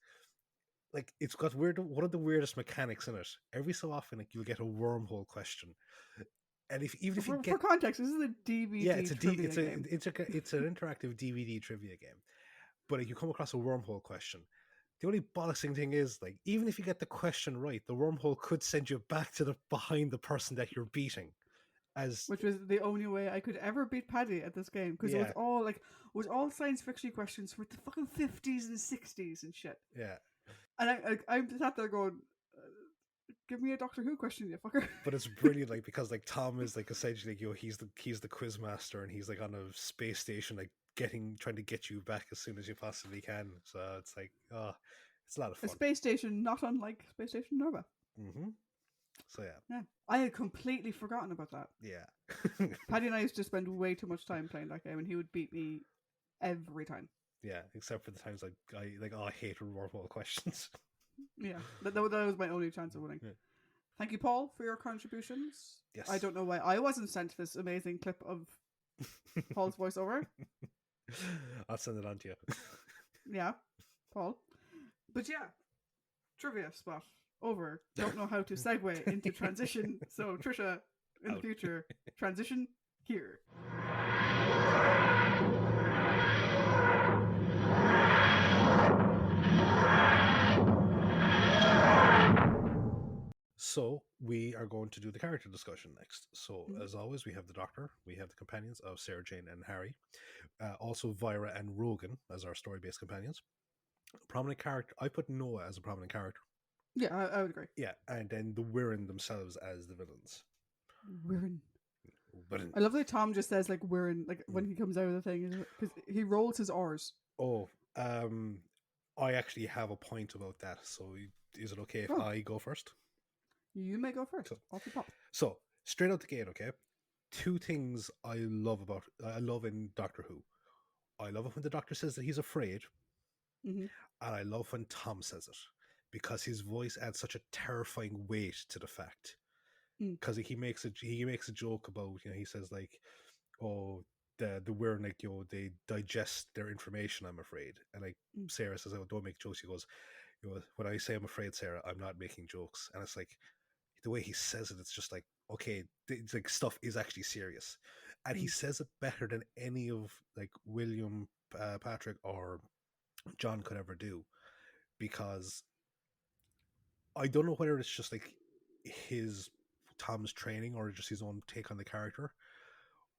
like, it's got one of the weirdest mechanics in it. Every so often, like, you'll get a wormhole question. And for context, this is a DVD. Yeah, it's an interactive DVD trivia game. But if you come across a wormhole question, the only bollocking thing is, like, even if you get the question right, the wormhole could send you back to behind the person that you're beating. Which was the only way I could ever beat Paddy at this game, because it was all science fiction questions for the fucking 50s and 60s and shit. Yeah, and I sat there going, give me a Doctor Who question, you fucker. But it's brilliant, like, because like Tom is like essentially, he's the quiz master, and he's like on a space station, like trying to get you back as soon as you possibly can. So it's like, it's a lot of fun. A space station not unlike Space Station Nova. Mm-hmm. So yeah, I had completely forgotten about that. Yeah. Paddy and I used to spend way too much time playing that game, and he would beat me every time. Yeah, except for the times like I hate wormhole questions. Yeah, that was my only chance of winning. Yeah. Thank you, Paul, for your contributions. Yes. I don't know why I wasn't sent this amazing clip of Paul's voiceover. I'll send it on to you. Yeah, Paul. But yeah, trivia spot over. Don't know how to segue into transition. So Tricia, in the future, transition here. So we are going to do the character discussion next. So as always, we have the Doctor, we have the companions of Sarah Jane and Harry, also Vira and Rogan as our story-based companions. Prominent character, I put Noah as a prominent character. Yeah, I would agree. Yeah, and then the Wirren themselves as the villains. Wirren. I love that Tom just says like Wirren, like when he comes out of the thing, because he rolls his R's. Oh, I actually have a point about that. So is it okay if I go first? You may go first. So straight out the gate, okay? Two things I love in Doctor Who. I love it when the Doctor says that he's afraid, and I love when Tom says it, because his voice adds such a terrifying weight to the fact. Because he makes a joke about, he says like, oh, the Wirren, like, they digest their information, I'm afraid, and like Sarah says, oh, don't make jokes. He goes, when I say I'm afraid, Sarah, I'm not making jokes. And it's like, the way he says it, it's just like, okay, it's like stuff is actually serious, and he says it better than any of like William, Patrick, or John could ever do, because I don't know whether it's just like his Tom's training or just his own take on the character,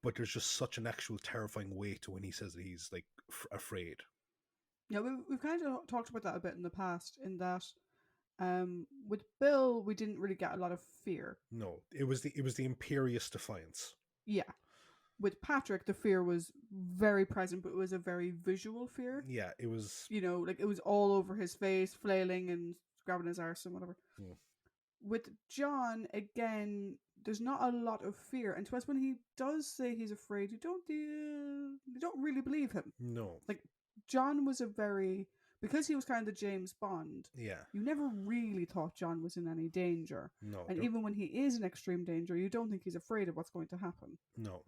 but there's just such an actual terrifying weight to when he says that he's like afraid. Yeah, we've kind of talked about that a bit in the past, in that with Bill, we didn't really get a lot of fear. No, it was the imperious defiance. Yeah. With Patrick, the fear was very present, but it was a very visual fear. Yeah, it was. You know, like it was all over his face, flailing and grabbing his arse and whatever. Hmm. With John, again, there's not a lot of fear, and to us, when he does say he's afraid, you don't really believe him. No. Like John was because he was kind of the James Bond. Yeah. You never really thought John was in any danger. No. And even when he is in extreme danger, you don't think he's afraid of what's going to happen. No.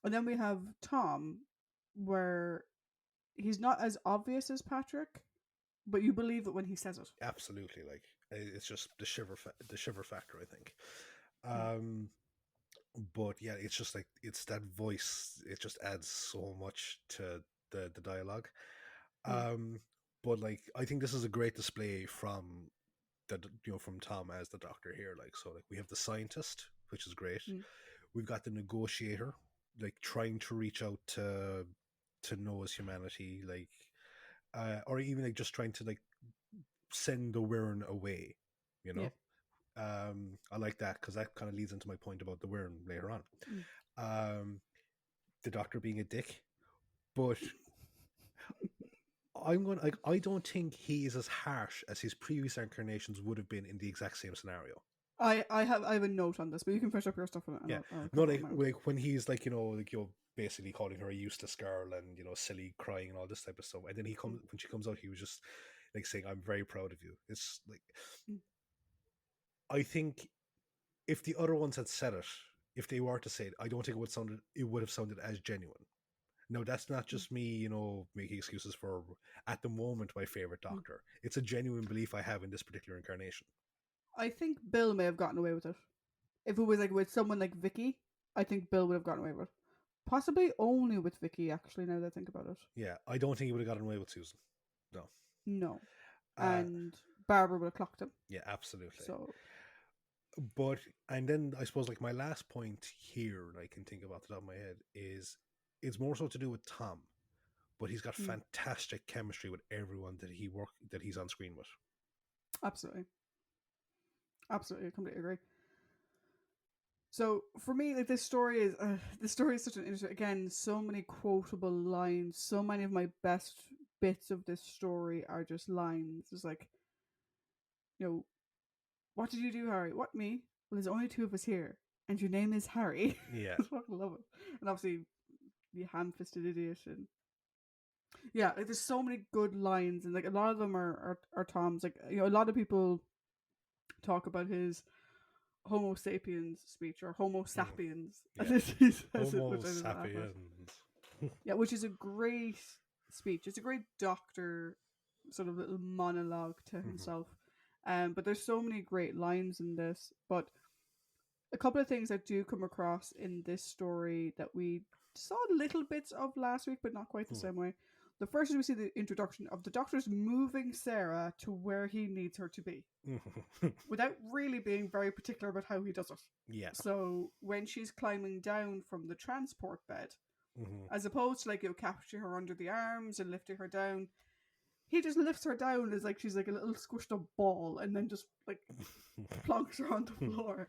And then we have Tom, where he's not as obvious as Patrick, but you believe it when he says it. Absolutely, like it's just the shiver factor, I think. But yeah, it's just like it's that voice. It just adds so much to the dialogue. But like I think this is a great display from from Tom as the Doctor here. Like so, like we have the scientist, which is great. We've got the negotiator, like trying to reach out to Noah's humanity, like or even like just trying to like send the Wirrn away, you know. Yeah. I like that because that kind of leads into my point about the Wirrn later on. The Doctor being a dick, but I don't think he is as harsh as his previous incarnations would have been in the exact same scenario. I have a note on this, but you can finish up your stuff on it. Yeah, no, like when he's like you're basically calling her a useless girl and silly, crying and all this type of stuff, and then when she comes out, he was just like saying, "I'm very proud of you." It's like I think if the other ones had said it, if they were to say it, I don't think it would have sounded as genuine. No, that's not just me, making excuses for at the moment my favorite Doctor. It's a genuine belief I have in this particular incarnation. I think Bill may have gotten away with it. If it was like with someone like Vicky, I think Bill would have gotten away with it. Possibly only with Vicky, actually, now that I think about it. Yeah, I don't think he would have gotten away with Susan. No. No. And Barbara would have clocked him. Yeah, absolutely. So, and then I suppose like my last point here that I can think about the top of my head is it's more so to do with Tom, but he's got fantastic chemistry with everyone that he's on screen with. Absolutely, I completely agree. So for me, like this story is such an interesting. Again, so many quotable lines. So many of my best bits of this story are just lines. It's like, what did you do, Harry? What, me? Well, there's only two of us here, and your name is Harry. Yeah, I fucking love it. And obviously, the ham-fisted idiot, and yeah, like there's so many good lines, and like a lot of them are Tom's. Like a lot of people talk about his Homo sapiens speech or Homo sapiens. Yeah. He says Homo sapiens. Yeah, which is a great speech. It's a great Doctor sort of little monologue to himself. But there's so many great lines in this. But a couple of things that do come across in this story that we saw little bits of last week, but not quite the same way. The first is we see the introduction of the Doctor's moving Sarah to where he needs her to be without really being very particular about how he does it. Yeah. So when she's climbing down from the transport bed, as opposed to like capturing her under the arms and lifting her down, he just lifts her down as like she's like a little squished up ball and then just like plonks her on the floor.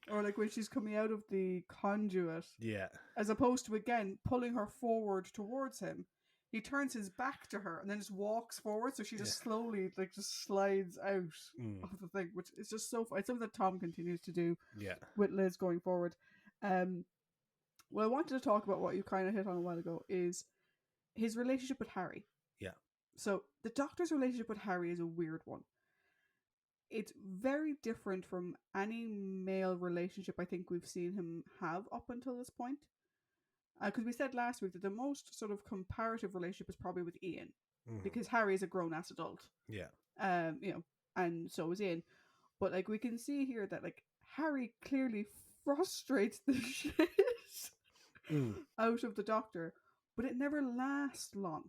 Or like when she's coming out of the conduit. Yeah. As opposed to again pulling her forward towards him. He turns his back to her and then just walks forward, so she just slowly just slides out of the thing, which is just so fun. It's something that Tom continues to do with Liz going forward. What I wanted to talk about, what you kind of hit on a while ago, is his relationship with Harry. Yeah. So the Doctor's relationship with Harry is a weird one. It's very different from any male relationship I think we've seen him have up until this point. Because we said last week that the most sort of comparative relationship is probably with Ian, because Harry is a grown-ass adult. Yeah. And so is Ian. But like we can see here that like Harry clearly frustrates the shit out of the Doctor, but it never lasts long.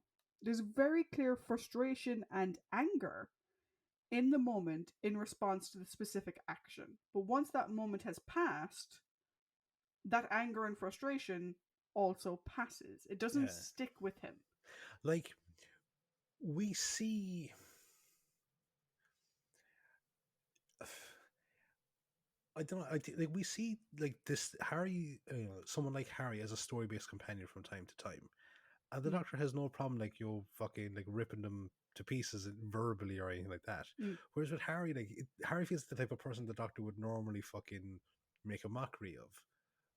there's very clear frustration and anger in the moment in response to the specific action. But once that moment has passed, that anger and frustration also passes. It doesn't stick with him. Like, we see. I don't know. Like, we see like this Harry, someone like Harry as a story-based companion from time to time, and the Doctor has no problem like fucking like ripping them to pieces verbally or anything like that. Whereas with Harry, like Harry feels the type of person the Doctor would normally fucking make a mockery of,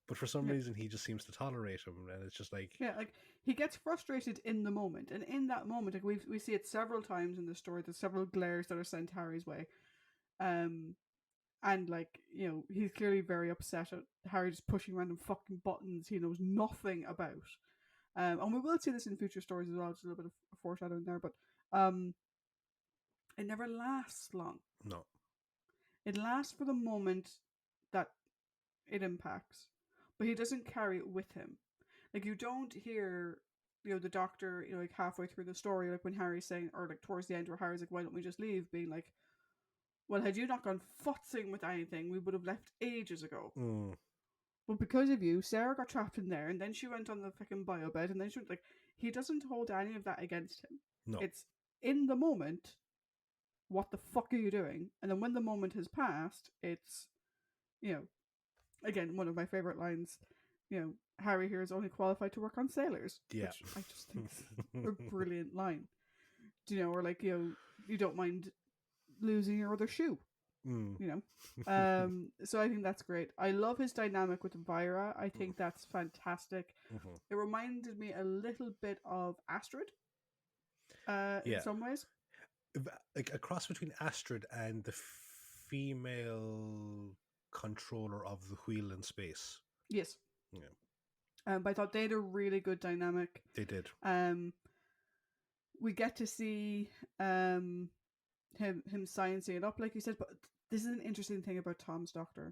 but for some reason he just seems to tolerate him, and it's just like like he gets frustrated in the moment, and in that moment, like we see it several times in the story. There's several glares that are sent Harry's way, and like he's clearly very upset at Harry just pushing random fucking buttons he knows nothing about. And we will see this in future stories as well. Just a little bit of foreshadowing there, but it never lasts long. No, it lasts for the moment that it impacts, but he doesn't carry it with him. Like you don't hear the Doctor like halfway through the story, like when Harry's saying, or like towards the end where Harry's like, why don't we just leave, being like, well, had you not gone futzing with anything, we would have left ages ago. But because of you, Sarah got trapped in there, and then she went on the fucking bio bed, and then she went, like, he doesn't hold any of that against him. No. It's in the moment, what the fuck are you doing? And then when the moment has passed, it's, again, one of my favourite lines, Harry here is only qualified to work on sailors. Yeah. Which I just think is a brilliant line. Or like, you don't mind losing your other shoe. So I think that's great. I love his dynamic with Vira. I think that's fantastic. It reminded me a little bit of Astrid in some ways, like a cross between Astrid and the female controller of the wheel in space. Yes. But I thought they had a really good dynamic. They did. We get to see him sciencing it up, like you said, but this is an interesting thing about Tom's Doctor.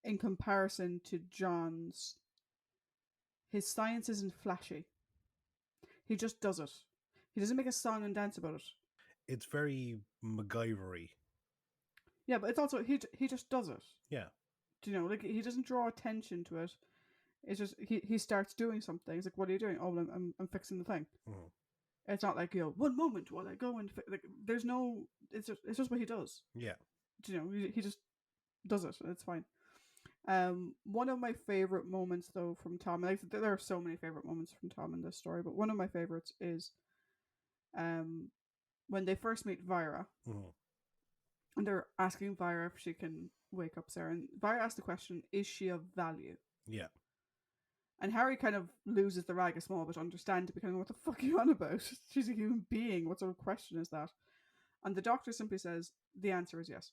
In comparison to John's, his science isn't flashy. He just does it. He doesn't make a song and dance about it. It's very MacGyver-y. Yeah, but it's also, he just does it. Yeah. Like he doesn't draw attention to it. It's just, he starts doing something. He's like, what are you doing? Oh, well, I'm fixing the thing. It's not like, one moment while I go and like, there's no, it's just what he does. Yeah. He just does it, and it's fine. One of my favorite moments though from Tom, like there are so many favorite moments from Tom in this story, but one of my favorites is when they first meet Vira, and they're asking Vira if she can wake up Sarah, and Vira asks the question, is she of value? Yeah. And Harry kind of loses the rag a small bit to understand, becoming, what the fuck are you on about? She's a human being. What sort of question is that? And the Doctor simply says, the answer is yes.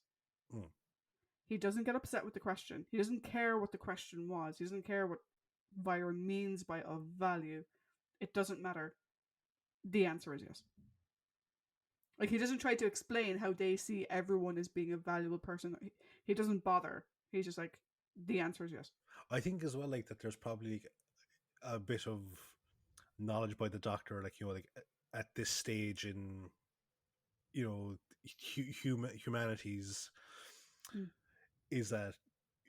He doesn't get upset with the question. He doesn't care what the question was. He doesn't care what Vira means by of value. It doesn't matter. The answer is yes. Like, he doesn't try to explain how they see everyone as being a valuable person. He doesn't bother. He's just like, the answer is yes. I think as well, like, that there's probably a bit of knowledge by the Doctor, like, like at this stage in, humanities, is that,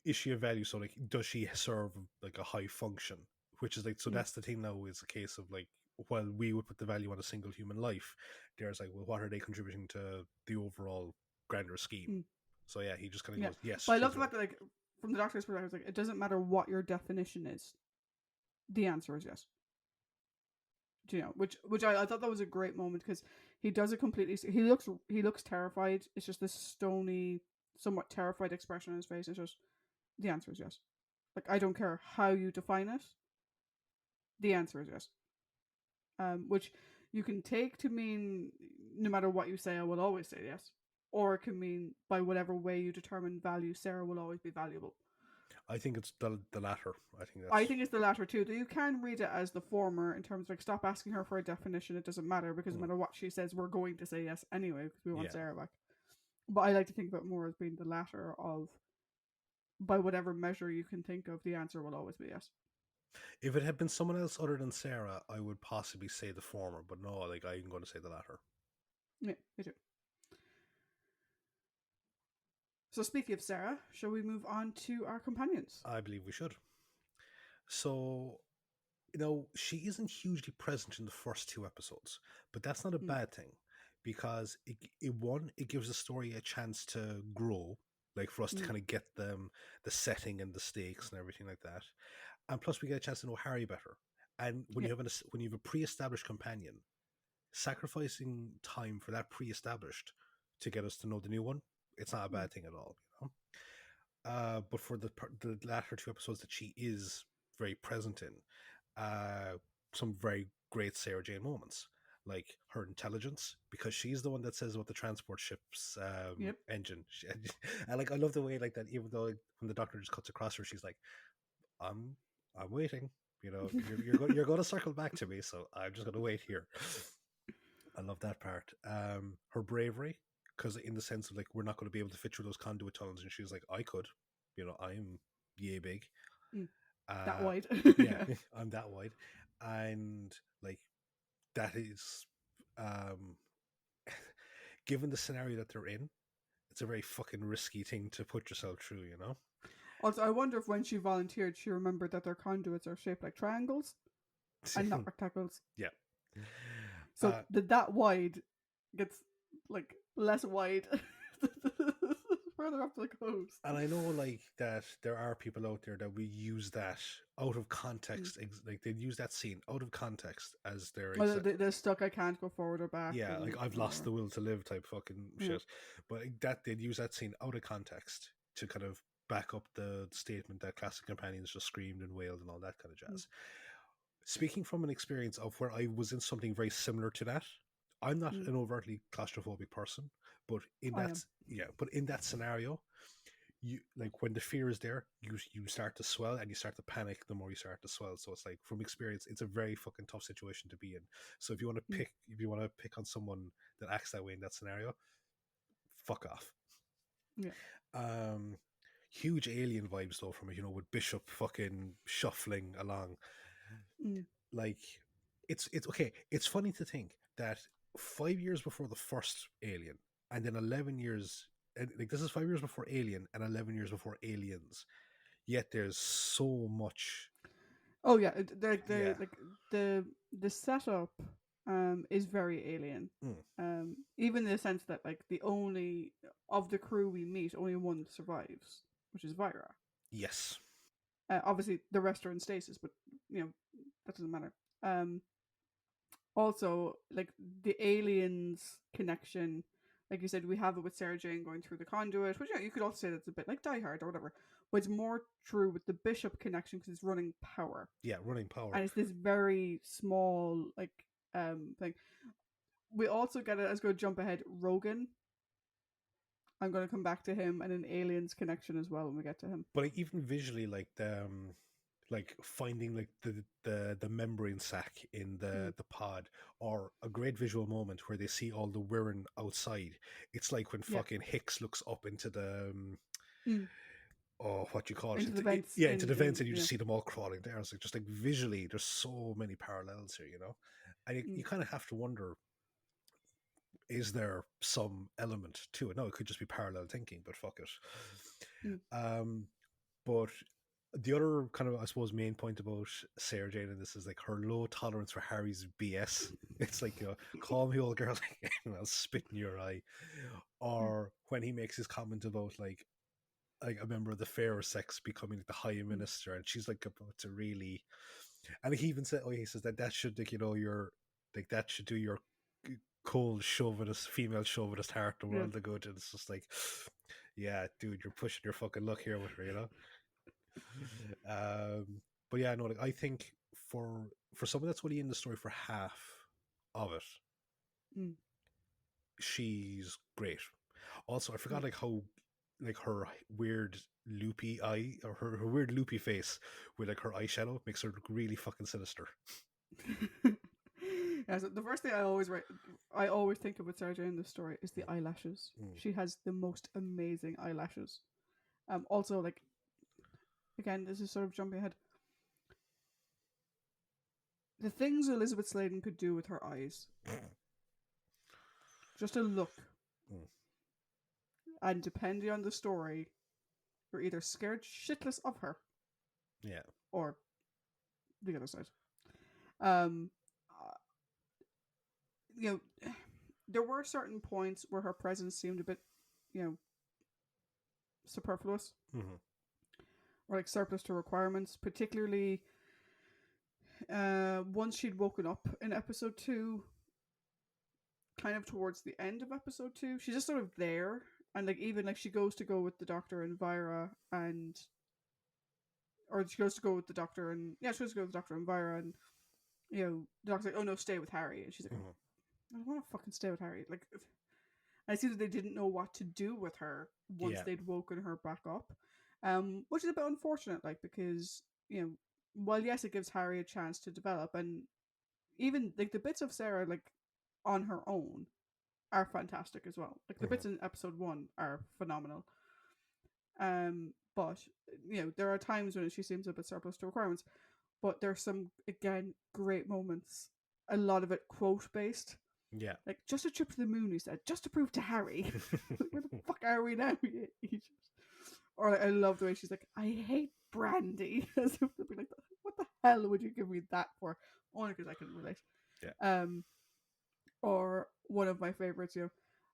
is she of value? So, like, does she serve like a high function? Which is like, so that's the thing now, is a case of like, while we would put the value on a single human life, there's like, well, what are they contributing to the overall grander scheme? So yeah, he just kind of goes, yes. But I love the fact that, like, from the Doctor's perspective, like, it doesn't matter what your definition is. The answer is yes. Which I thought that was a great moment, because he does it completely. He looks terrified. It's just this stony, somewhat terrified expression on his face. It's just, the answer is yes. Like, I don't care how you define it. The answer is yes. Which you can take to mean, no matter what you say, I will always say yes. Or it can mean, by whatever way you determine value, Sarah will always be valuable. I think it's the latter. I think it's the latter too. You can read it as the former, in terms of like, stop asking her for a definition. It doesn't matter, because no matter what she says, we're going to say yes anyway, because we want Sarah back. But I like to think of it more as being the latter of, by whatever measure you can think of, the answer will always be yes. If it had been someone else other than Sarah, I would possibly say the former, but no, like I'm going to say the latter. Yeah, me too. So speaking of Sarah, shall we move on to our companions? I believe we should. So, she isn't hugely present in the first two episodes, but that's not a Mm. bad thing because it gives the story a chance to grow, like for us to Mm. kind of get the setting and the stakes and everything like that, and plus we get a chance to know Harry better. And when Yeah. when you have a pre-established companion, sacrificing time for that pre-established to get us to know the new one, it's not a bad thing at all. But for the latter two episodes that she is very present in, some very great Sarah Jane moments, like her intelligence, because she's the one that says about the transport ship's Yep. engine. And like I love the way like that. Even though when the doctor just cuts across her, she's like, "I'm I'm waiting. You're going to circle back to me, so I'm just going to wait here." I love that part. Her bravery, because in the sense of like we're not going to be able to fit through those conduit tunnels, and she's like, "I could, I'm yay big." Mm. That Uh, wide. yeah, I'm that wide, and like that is, um, given the scenario that they're in, it's a very fucking risky thing to put yourself through. Also, I wonder if when she volunteered, she remembered that their conduits are shaped like triangles and not rectangles. Yeah. So that wide gets like less wide further up the coast. And I know, like, that there are people out there that will use that out of context. Like, they'd use that scene out of context as their They're stuck. I can't go forward or back. yeah, like I've lost the will to live type fucking shit. But that they'd use that scene out of context to kind of back up the statement that classic companions just screamed and wailed and all that kind of jazz. Speaking from an experience of where I was in something very similar to that, I'm not an overtly claustrophobic person, but in that scenario, you like when the fear is there, you start to swell and you start to panic the more you start to swell. So it's like from experience, it's a very fucking tough situation to be in. So if you want to pick on someone that acts that way in that scenario, fuck off. Yeah. Huge alien vibes though from it, with Bishop fucking shuffling along. Like it's okay. It's funny to think that 5 years before the first Alien, and then 11 years, and like this is 5 years before Alien and 11 years before Aliens. Yet there's so much. Oh yeah, the setup is very Alien. Even in the sense that like the only of the crew we meet, only one survives, which is Vira. Yes. Obviously, the rest are in stasis, but that doesn't matter. Also, like the aliens connection, like you said, we have it with Sarah Jane going through the conduit, which you could also say that's a bit like Die Hard or whatever. But it's more true with the Bishop connection because it's running power. Yeah, running power. And it's this very small like thing. We also get it as go jump ahead. Rogan. I'm going to come back to him and an aliens connection as well when we get to him. But like, even visually, like like finding like the membrane sac in the pod, or a great visual moment where they see all the Wirren outside. It's like when fucking Hicks looks up into the what you call it, into the vents, into the vents, and you just see them all crawling there. It's like just like visually, there's so many parallels here, and you kind of have to wonder, is there some element to it? No, it could just be parallel thinking, but fuck it. But the other kind of, I suppose, main point about Sarah Jane in this is like her low tolerance for Harry's BS. It's like, call me old girl, and I'll spit in your eye. Or when he makes his comment about like a member of the fairer sex becoming the high minister, and she's like about to really, and he even said, he says that should like your like that should do your cold chauvinist, female chauvinist heart the world of good. And it's just like, yeah, dude, you're pushing your fucking luck here with her, but yeah, no, like I think for someone that's only in the story for half of it, she's great. Also, I forgot like how like her weird loopy eye, or her weird loopy face with like her eyeshadow makes her look really fucking sinister. Yeah, so the first thing I always think of with Sarah Jane in this story is the eyelashes. She has the most amazing eyelashes. Also, like, again, this is sort of jumping ahead. the things Elizabeth Sladen could do with her eyes. Just a look. And depending on the story, you're either scared shitless of her. Yeah. Or the other side. You know, there were certain points where her presence seemed a bit, superfluous. Mm-hmm. Or like surplus to requirements, particularly once she'd woken up in episode 2, kind of towards the end of episode 2, she's just sort of there, and like even like she goes to go with the Doctor and Vira, and she goes to go with the Doctor and she goes to go with the Doctor and Vira, and the Doctor's like, oh no, stay with Harry, and she's like, I don't want to fucking stay with Harry. Like, I see that they didn't know what to do with her once they'd woken her back up, which is a bit unfortunate, like, because while yes, it gives Harry a chance to develop, and even like the bits of Sarah like on her own are fantastic as well. Like the bits in episode 1 are phenomenal. But there are times when she seems a bit surplus to requirements, but there's some again great moments. A lot of it quote based. Yeah. Like, just a trip to the moon, he said, just to prove to Harry. Where the fuck are we now? Or like, I love the way she's like, I hate brandy. As if to be like, what the hell would you give me that for? Only because I couldn't relate. Yeah. Or one of my favorites,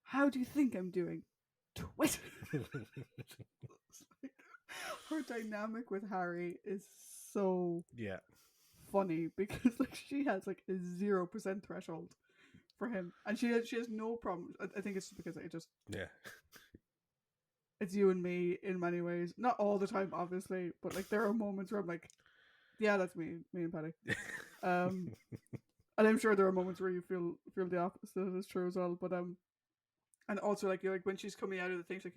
how do you think I'm doing? Twit. Her dynamic with Harry is so funny because like she has like a 0% threshold for him, and she has no problem. I think it's just because it's you and me in many ways, not all the time obviously, but like there are moments where I'm like, yeah, that's me and Paddy. And I'm sure there are moments where you feel the opposite is true as well, but and also like you're like when she's coming out of the things like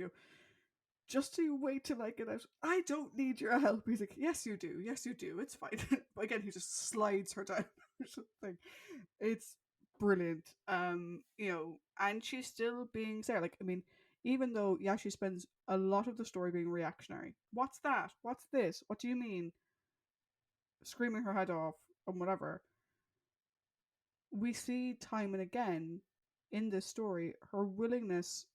just to wait till I get out. I don't need your help. He's like, yes you do, it's fine. But again, he just slides her down or something. It's brilliant. And she's still being Sarah. Like, I mean, even though she spends a lot of the story being reactionary. What's that? What's this? What do you mean? Screaming her head off and whatever. We see time and again in this story her willingness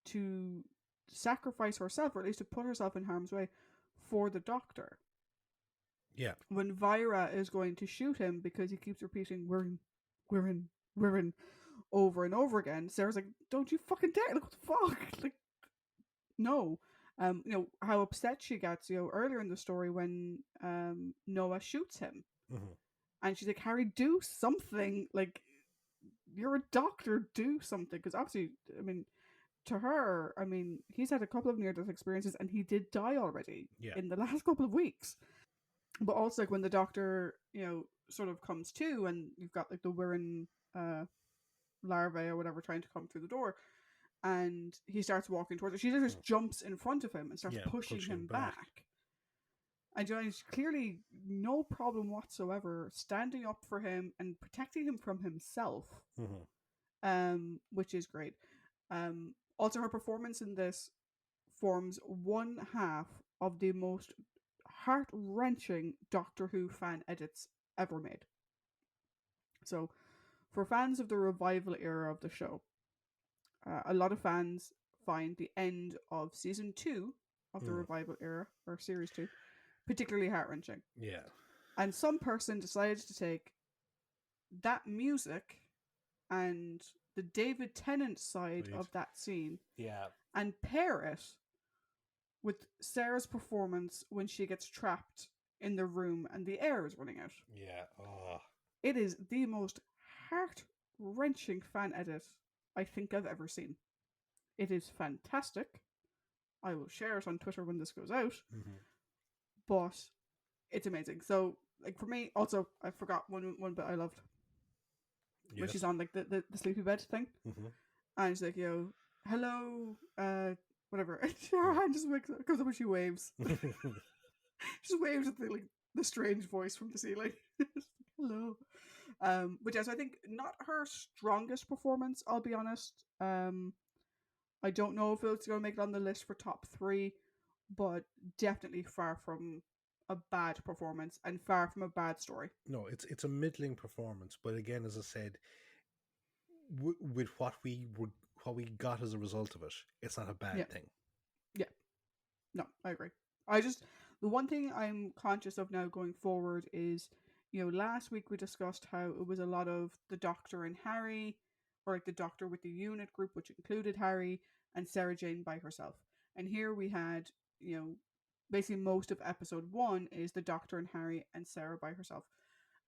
to sacrifice herself, or at least to put herself in harm's way for the Doctor. Yeah. When Vira is going to shoot him because he keeps repeating, we're in, over and over again, Sarah's like, don't you fucking dare, like, what the fuck? Like, no. How upset she gets, earlier in the story when Noah shoots him. Mm-hmm. And she's like, Harry, do something. Like, you're a doctor, do something. Because obviously, I mean, to her, I mean, he's had a couple of near-death experiences and he did die already in the last couple of weeks. But also, like, when the Doctor, sort of comes to, and you've got, like, the Wirren larvae or whatever trying to come through the door, and he starts walking towards her. She just jumps in front of him and starts pushing him back. And he's clearly no problem whatsoever standing up for him and protecting him from himself, which is great. Also, her performance in this forms one half of the most heart-wrenching Doctor Who fan edits ever made. So, for fans of the revival era of the show, a lot of fans find the end of season 2 of the revival era, or series 2, particularly heart-wrenching. Yeah. And some person decided to take that music and the David Tennant side of that scene and pair it with Sarah's performance when she gets trapped in the room and the air is running out. Yeah. Oh. It is the most heart-wrenching fan edit I think I've ever seen. It is fantastic. I will share it on Twitter when this goes out. But it's amazing. So, like, for me, also, I forgot one bit I loved. When she's on, like, the sleepy bed thing. And she's like, hello, whatever. And her hand just comes up and she waves. She just waves at the strange voice from the ceiling. Hello. But yeah, so I think not her strongest performance, I'll be honest. I don't know if it's going to make it on the list for top 3, but definitely far from a bad performance and far from a bad story. No, it's a middling performance, but again, as I said, with what we got as a result of it, it's not a bad Yeah, thing. yeah. No, I agree. I just, the one thing I'm conscious of now going forward is, last week we discussed how it was a lot of the Doctor and Harry, or like the Doctor with the unit group, which included Harry and Sarah Jane by herself. And here we had, basically most of episode 1 is the Doctor and Harry and Sarah by herself.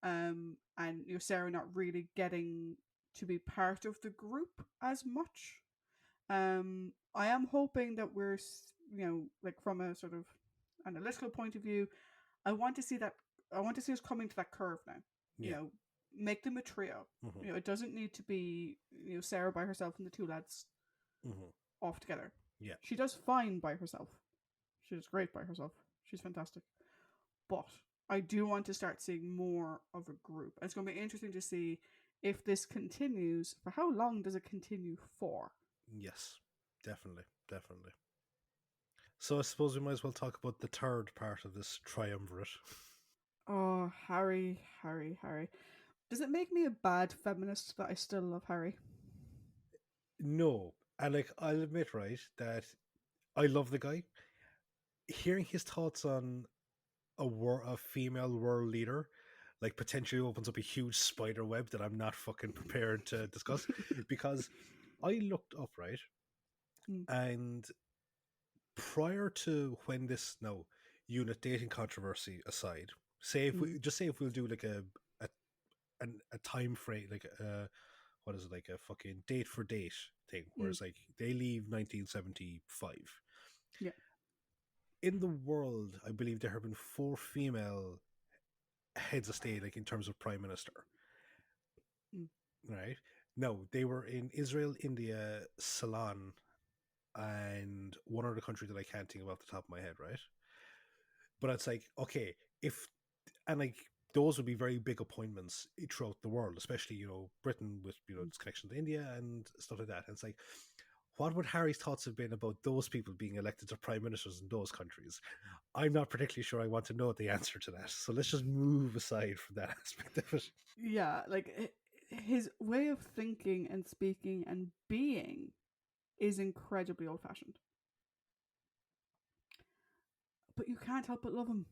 And Sarah not really getting to be part of the group as much. I am hoping that we're, like from a sort of analytical point of view, I want to see that. I want to see us coming to that curve now. Yeah. Make them a trio. Mm-hmm. It doesn't need to be Sarah by herself and the two lads off together. Yeah. She does fine by herself. She does great by herself. She's fantastic. But I do want to start seeing more of a group. And it's going to be interesting to see if this continues. For how long does it continue for? Yes, definitely. So I suppose we might as well talk about the third part of this triumvirate. Oh, Harry. Does it make me a bad feminist that I still love Harry? No, and like I'll admit, right, that I love the guy. Hearing his thoughts on a female world leader, like potentially opens up a huge spider web that I'm not fucking prepared to discuss. Because I looked up, right, and prior to when this unit dating controversy aside, say if we'll do like a time frame, like what is it, like a fucking date for date thing, whereas like they leave 1975. Yeah. In the world, I believe there have been 4 female heads of state, like in terms of prime minister. Right? No, they were in Israel, India, Ceylon, and one other country that I can't think of off the top of my head, right? But it's like, okay, and like those would be very big appointments throughout the world, especially, Britain with, its connection to India and stuff like that. And it's like, what would Harry's thoughts have been about those people being elected to prime ministers in those countries? I'm not particularly sure I want to know the answer to that. So let's just move aside from that aspect of it. Yeah, like his way of thinking and speaking and being is incredibly old-fashioned. But you can't help but love him.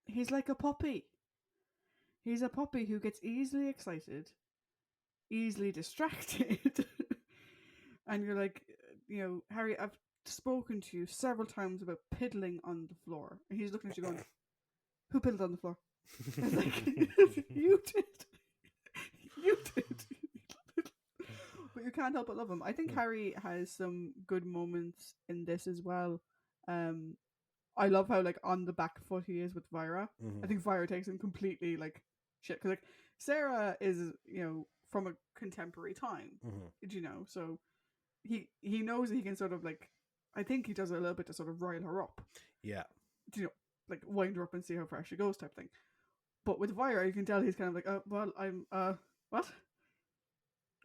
He's like a puppy. He's a puppy who gets easily excited, easily distracted. And you're like, Harry, I've spoken to you several times about piddling on the floor. And he's looking at you going, who piddled on the floor? It's like, you did. You did. But you can't help but love him. I think Harry has some good moments in this as well. I love how like on the back foot he is with Vira. I think Vira takes him completely like shit, because like Sarah is from a contemporary time, so he knows that he can sort of like, I think he does a little bit to sort of rile her up, like wind her up and see how far she goes type thing. But with Vira, you can tell he's kind of like, well, I'm what,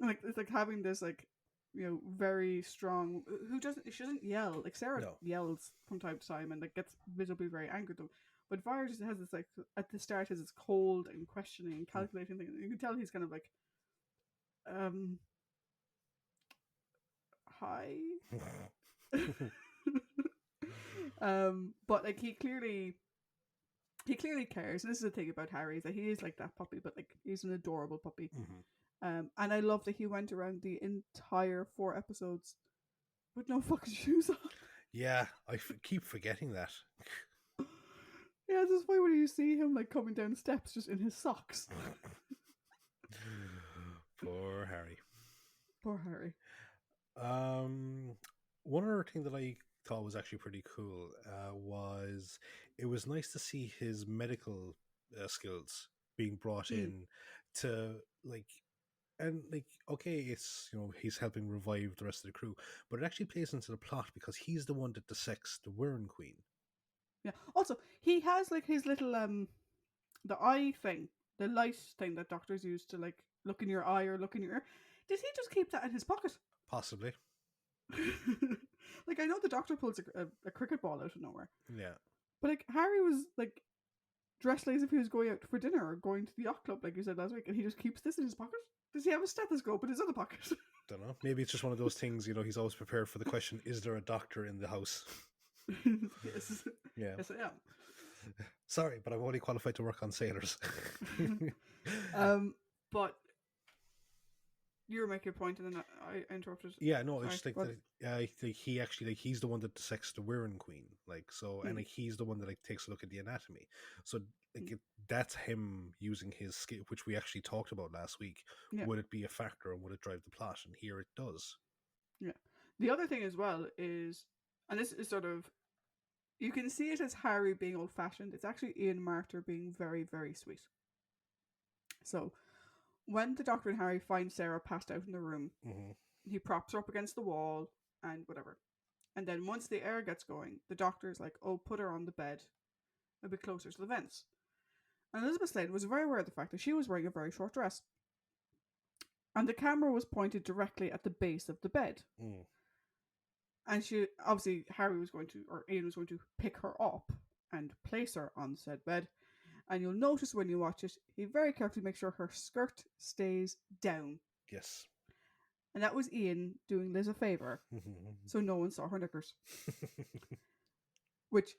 and like it's like having this like very strong, she doesn't yell like Sarah yells from time to time and like gets visibly very angry at them, but Vire just has this like at the start has this cold and questioning and calculating thing. You can tell he's kind of like hi. But like he clearly cares, and this is the thing about Harry, is that he is like that puppy, but like he's an adorable puppy. And I love that he went around the entire 4 episodes with no fucking shoes on. Yeah, I keep forgetting that. Yeah, this is why when you see him like coming down steps just in his socks. Poor Harry. Poor Harry. One other thing that I thought was actually pretty cool was it was nice to see his medical skills being brought in to like. And like, okay, it's he's helping revive the rest of the crew, but it actually plays into the plot because he's the one that dissects the Wyrn Queen. Yeah. Also, he has like his little the eye thing, the light thing that doctors use to like look in your eye or look in your ear. Did he just keep that in his pocket? Possibly. Like I know the doctor pulls a cricket ball out of nowhere. Yeah. But like Harry was like dressed like as if he was going out for dinner or going to the yacht club, like you said last week, and he just keeps this in his pocket. Does he have a stethoscope in his other pocket? Don't know. Maybe it's just one of those things. He's always prepared for the question: is there a doctor in the house? Yes. Yeah. Yes, I am. Sorry, but I'm only qualified to work on sailors. But you were making a point, and then I interrupted. Yeah, no, Sorry, it's just like that, he actually like he's the one that dissects the Wirren Queen, like so, and like he's the one that like takes a look at the anatomy. So like that's him using his skill, which we actually talked about last week. Yeah. Would it be a factor and would it drive the plot? And here it does. Yeah. The other thing as well is, and this is sort of, you can see it as Harry being old fashioned. It's actually Ian Marter being very, very sweet. So when the Doctor and Harry find Sarah passed out in the room, he props her up against the wall and whatever. And then once the air gets going, the Doctor's like, oh, put her on the bed a bit closer to the vents. And Elizabeth Sladen was very aware of the fact that she was wearing a very short dress. And the camera was pointed directly at the base of the bed. And she, obviously, Harry was going to, or Ian was going to pick her up and place her on said bed. And you'll notice when you watch it, he very carefully makes sure her skirt stays down. Yes. And that was Ian doing Liz a favour, so no one saw her knickers. Which,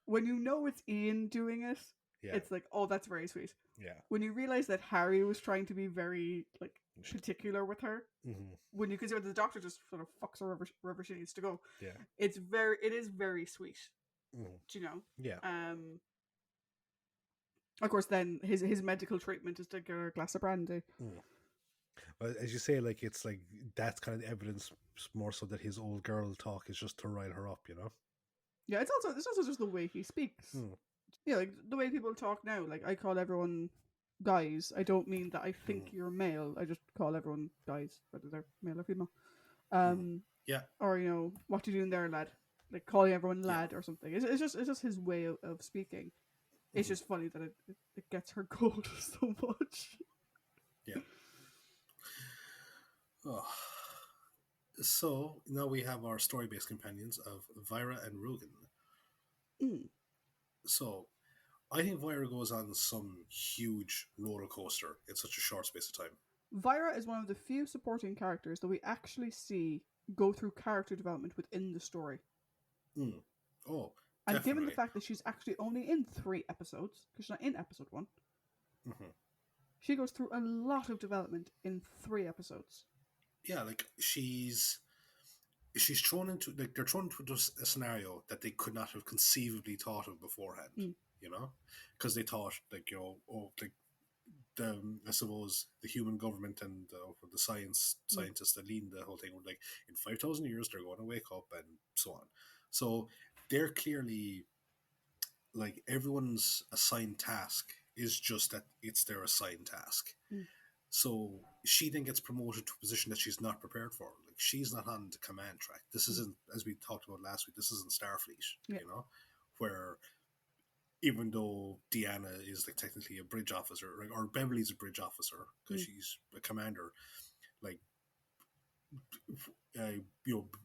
when you know it's Ian doing it, it's like, oh, that's very sweet. Yeah. When you realise that Harry was trying to be very like particular with her, when you consider the Doctor just sort of fucks her wherever she needs to go, it is very sweet. Do you know? Yeah. Of course, then his medical treatment is to get her a glass of brandy. Well, as you say, like it's like that's kind of the evidence more so that his old girl talk is just to rile her up, Yeah, it's also just the way he speaks. Yeah, like the way people talk now. Like I call everyone guys. I don't mean that I think you're male. I just call everyone guys, whether they're male or female. Yeah. Or what you doing there, lad? Like calling everyone lad or something. It's just his way of speaking. It's just funny that it gets her gold so much. Yeah. Oh. So now we have our story-based companions of Vira and Rugen. So I think Vira goes on some huge roller coaster in such a short space of time. Vira is one of the few supporting characters that we actually see go through character development within the story. Oh, and definitely. Given the fact that she's actually only in 3 episodes, because she's not in episode 1, she goes through a lot of development in 3 episodes. Yeah, like she's thrown into, like, they're thrown into a scenario that they could not have conceivably thought of beforehand, because they thought, like, like I suppose the human government and the scientists that lead the whole thing were like, in 5,000 years they're going to wake up and so on. So they're clearly, like, everyone's assigned task is just that it's their assigned task. So she then gets promoted to a position that she's not prepared for. Like, she's not on the command track. This isn't, as we talked about last week, this isn't Starfleet, where even though Deanna is, like, technically a bridge officer, or Beverly's a bridge officer because she's a commander, like,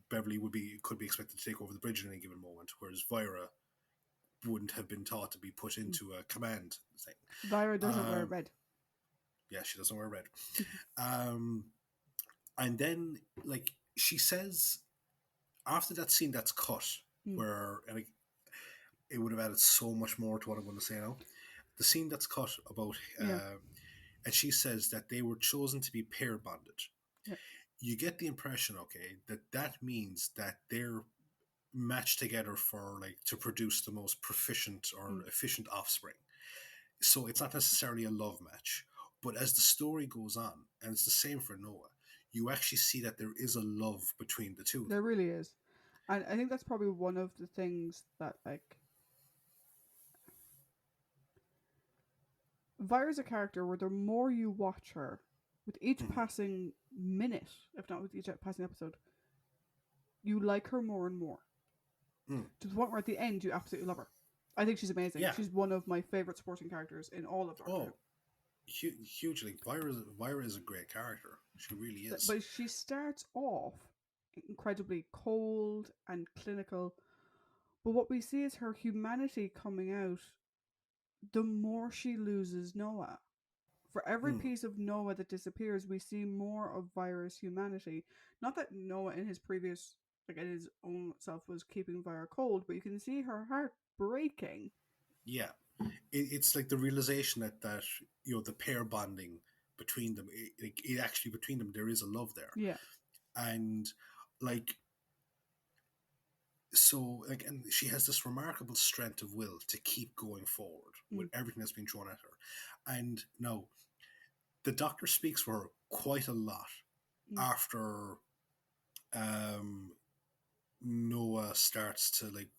Beverly could be expected to take over the bridge at any given moment, whereas Vira wouldn't have been taught to be put into a command thing. Vira doesn't wear red. Yeah, she doesn't wear red. And then, like, she says, after that scene that's cut, where, and it would have added so much more to what I'm going to say now, the scene that's cut about, and she says that they were chosen to be pair bonded. Yeah. You get the impression, okay, that means that they're matched together for, like, to produce the most proficient or efficient offspring. So it's not necessarily a love match. But as the story goes on, and it's the same for Noah, you actually see that there is a love between the two. There really is. And I think that's probably one of the things that, like, Vira's a character where the more you watch her, with each passing minute, if not with each passing episode, you like her more and more. To the point where at the end you absolutely love her. I think she's amazing. Yeah. She's one of my favourite supporting characters in all of Doctor Who. Hugely. Vira is a great character. She really is. But she starts off incredibly cold and clinical, But what we see is her humanity coming out the more she loses Noah. For every Mm. piece of Noah that disappears, we see more of Vira's humanity. Not that Noah in his previous, like in his own self, was keeping Vira cold, but you can see her heart breaking. Yeah, it's like the realization that the pair bonding between them, it actually between them there is a love there, Yeah. and like so like and she has this remarkable strength of will to keep going forward with Mm. everything that's been thrown at her. And now the Doctor speaks for her quite a lot Mm. after um Noah starts to like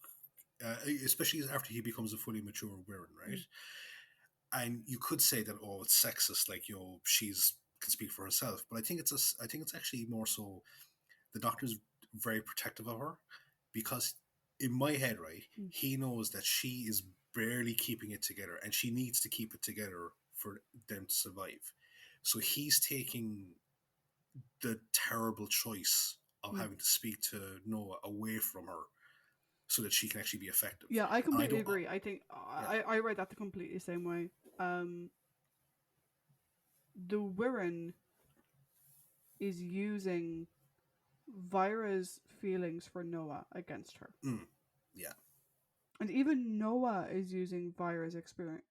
especially after he becomes a fully mature Wirren, right? Mm. And you could say that, oh, it's sexist, like, she's can speak for herself, but I think it's actually more so the Doctor's very protective of her, because in my head, right, Mm. he knows that she is barely keeping it together and she needs to keep it together for them to survive. So he's taking the terrible choice of Mm. having to speak to Noah away from her so that she can actually be effective. Yeah, I And I completely don't, agree. I think yeah, I read that the completely same way. The Wirren is using Vira's feelings for Noah against her. mm, yeah, And even Noah is using Vira's experience,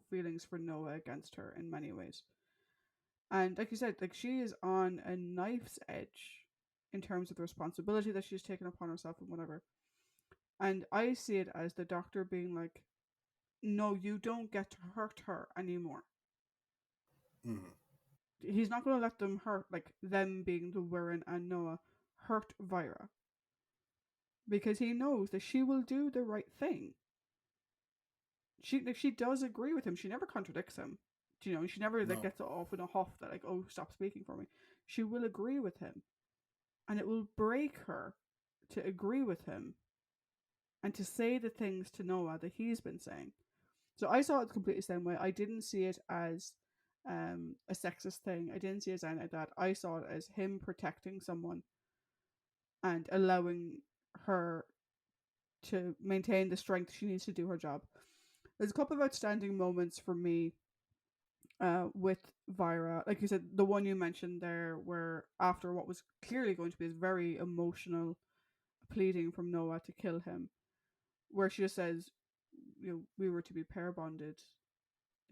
feelings for Noah against her in many ways. And like you said, like she is on a knife's edge in terms of the responsibility that she's taken upon herself and whatever. And I see it as the Doctor being like, no, you don't get to hurt her anymore. mm, He's not going to let them hurt, like them being the Wirren and Noah, hurt Vira. Because he knows that she will do the right thing. She does agree with him. She never contradicts him. She never like no, gets off in a huff that like, oh, stop speaking for me. She will agree with him, and it will break her to agree with him and to say the things to Noah that he's been saying. So I saw it the completely same way. I didn't see it as a sexist thing. I didn't see it as anything like that. I saw it as him protecting someone and allowing her to maintain the strength she needs to do her job. There's a couple of outstanding moments for me with Vira. Like you said, the one you mentioned there, where after what was clearly going to be a very emotional pleading from Noah to kill him, where she just says, we were to be pair bonded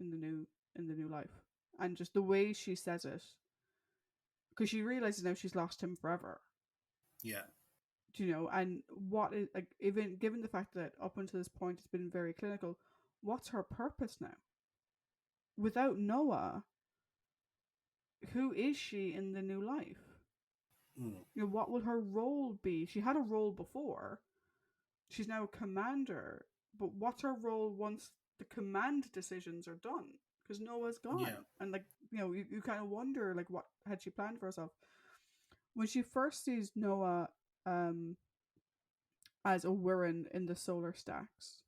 in the new life, and just the way she says it, because she realizes now she's lost him forever. yeah, And what is like, even given the fact that up until this point it's been very clinical, what's her purpose now? Without Noah, who is she in the new life? mm, What will her role be? She had a role before. She's now a commander, but what's her role once the command decisions are done? Because Noah's yeah, gone, and like you kind of wonder like what had she planned for herself when she first sees Noah um as a Wirren in the solar stacks.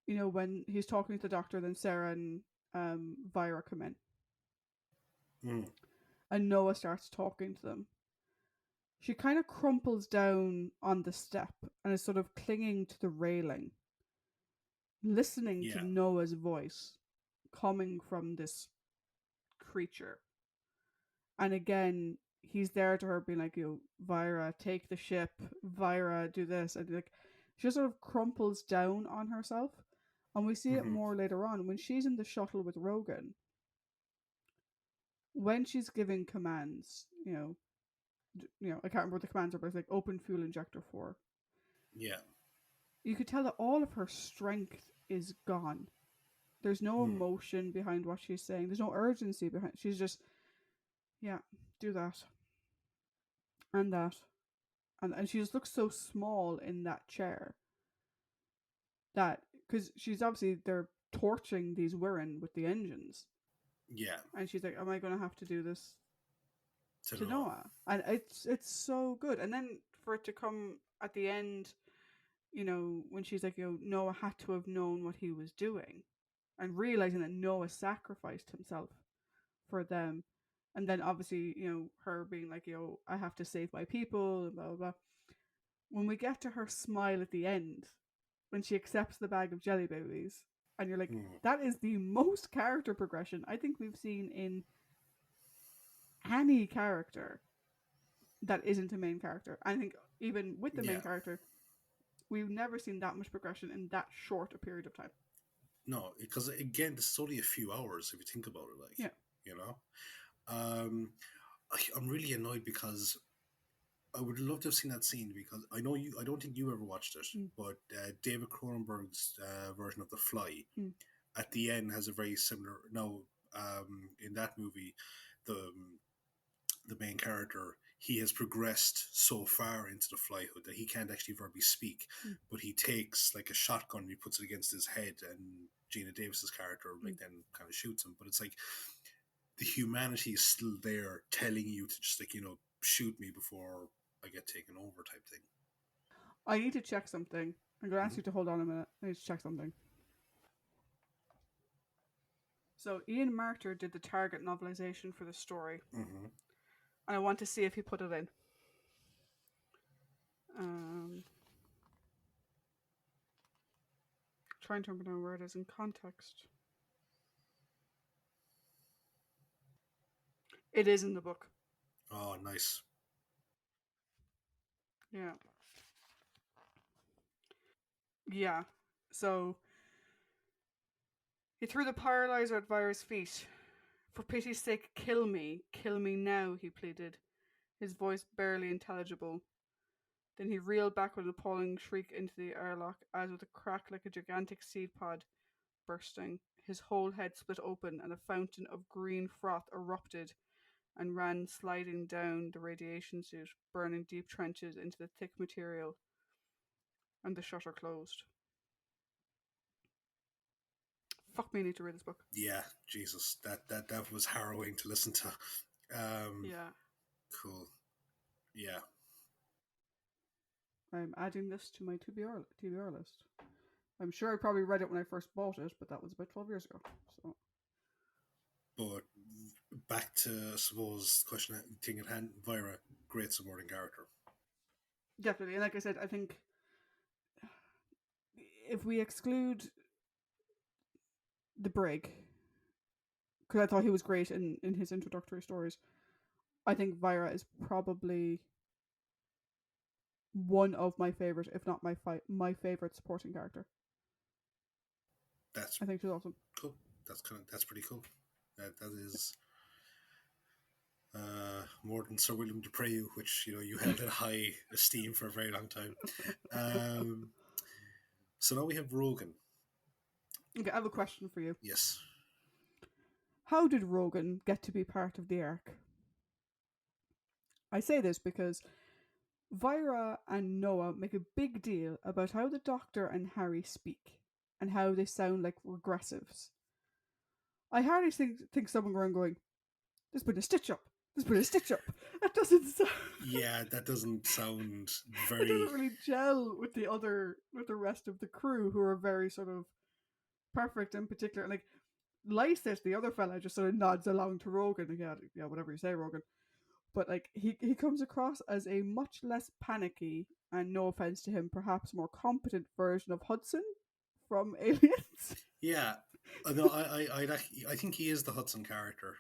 When he's talking to the Doctor, then Sarah and Vira come in, mm, and Noah starts talking to them. She kind of crumples down on the step and is sort of clinging to the railing, listening to yeah, Noah's voice coming from this creature. And again, he's there to her being like, Vira, take the ship, Vira, do this. And like she just sort of crumples down on herself. And we see it mm-hmm, more later on when she's in the shuttle with Rogan. When she's giving commands, I can't remember what the commands are, but it's like open fuel injector 4. yeah, You could tell that all of her strength is gone. There's no mm, emotion behind what she's saying. There's no urgency behind. She's just, yeah, do that and that, and she just looks so small in that chair. That because she's obviously they're torching these Wirren with the engines, yeah, and she's like, "Am I going to have to do this to to know, Noah?" And it's so good. And then for it to come at the end, when she's like, Noah had to have known what he was doing, and realizing that Noah sacrificed himself for them. And then obviously, her being like, I have to save my people and blah blah blah. when we get to her smile at the end, when she accepts the bag of jelly babies, and you're like, that is the most character progression I think we've seen in any character that isn't a main character. I think even with the main character, we've never seen that much progression in that short a period of time. No, because again, this is only a few hours if you think about it. Like, you know, I'm really annoyed because I would love to have seen that scene, because I know you. I don't think you ever watched it, but David Cronenberg's version of The Fly at the end has a very similar. Now, in that movie, the main character, he has progressed so far into the flyhood that he can't actually verbally speak, but he takes like a shotgun and he puts it against his head, and Gina Davis's character like then kind of shoots him. But it's like the humanity is still there, telling you to just like, you know, shoot me before I get taken over type thing. I need to check something. I'm going to ask you to hold on a minute. I need to check something. So Ian Marter did the Target novelization for the story. And I want to see if he put it in. Trying to remember where it is in context. It is in the book. Oh, nice. Yeah. Yeah. So he threw the paralyzer at Vira's feet. For pity's sake, kill me. Kill me now, he pleaded, his voice barely intelligible. Then he reeled back with an appalling shriek into the airlock, as with a crack like a gigantic seed pod bursting. His whole head split open, and a fountain of green froth erupted and ran sliding down the radiation suit, burning deep trenches into the thick material, and the shutter closed. Fuck me, I need to read this book. Yeah, Jesus, that was harrowing to listen to. Yeah. Cool. Yeah. I'm adding this to my TBR list. I'm sure I probably read it when I first bought it, but that was about 12 years ago. So. But back to, I suppose, the question thing at hand, Vira, great supporting character. Definitely. And like I said, I think if we exclude the Brig, because I thought he was great in his introductory stories, I think Vira is probably one of my favorite, if not my favorite supporting character. I think she's awesome. Cool. That's pretty cool. That is more than Sir William Dupree, which, you know, you held in high esteem for a very long time. So now we have Rogan. Okay, I have a question for you. Yes. How did Rogan get to be part of the Ark? I say this because Vira and Noah make a big deal about how the Doctor and Harry speak and how they sound like regressives. I hardly think someone around going, "There's been a stitch up. There's been a stitch up." That doesn't sound. Yeah, that doesn't sound very. It doesn't really gel with the rest of the crew, who are very sort of perfect in particular. Like Lysis, the other fella, just sort of nods along to Rogan. And yeah, whatever you say, Rogan. But like he comes across as a much less panicky, and no offense to him, perhaps more competent version of Hudson from Aliens. Yeah, no, I think he is the Hudson character.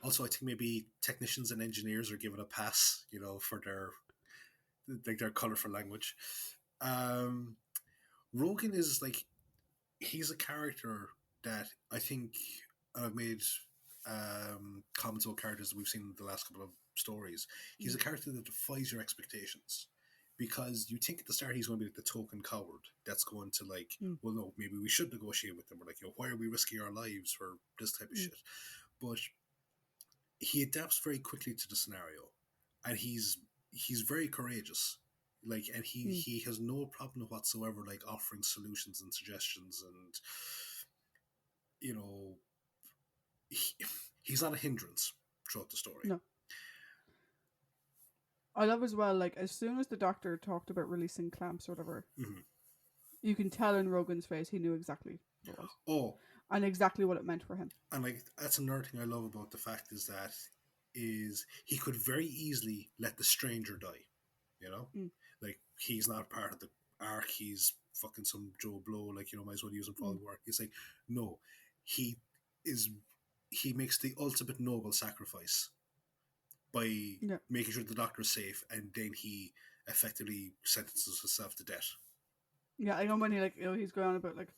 Also, I think maybe technicians and engineers are given a pass, you know, for their colourful language. Rogan is like, he's a character that I think I've made comments about characters that we've seen in the last couple of stories. He's a character that defies your expectations, because you think at the start he's going to be like the token coward that's going to like, well, no, maybe we should negotiate with them. We're like, you know, why are we risking our lives for this type of shit? But he adapts very quickly to the scenario, and he's very courageous. Like, and he has no problem whatsoever, like offering solutions and suggestions, and you know, he's not a hindrance throughout the story. No. I love as well, like, as soon as the Doctor talked about releasing clamps or whatever, you can tell in Rogan's face he knew exactly what it was. Oh. And exactly what it meant for him. And like, that's another thing I love about the fact is that he could very easily let the stranger die, you know? Like, he's not part of the arc. He's fucking some Joe Blow. Like, might as well use him for all the work. It's like, no, he is. He makes the ultimate noble sacrifice by making sure the doctor is safe, and then he effectively sentences himself to death. Yeah, I know when he's going on about like,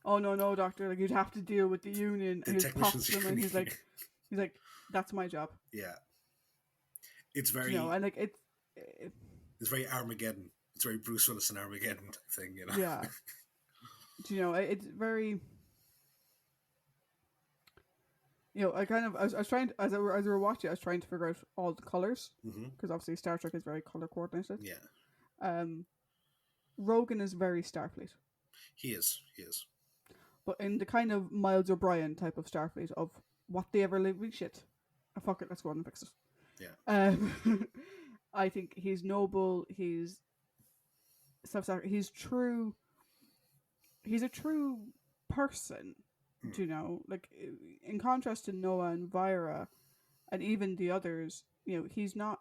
oh no, doctor, like you'd have to deal with the union, and he pops them, and he's like, that's my job. Yeah, it's very, and like it's very Armageddon. It's very Bruce Willis and Armageddon thing, Yeah, it's very. I was trying to, as we were watching, I was trying to figure out all the colors because obviously Star Trek is very color coordinated. Yeah. Rogan is very Starfleet. He is. But in the kind of Miles O'Brien type of Starfleet of what they ever live with shit. Oh, fuck it, let's go on and fix it. Yeah. I think he's noble. He's self-sacrificing. He's true. He's a true person. Like in contrast to Noah and Vira, and even the others. He's not.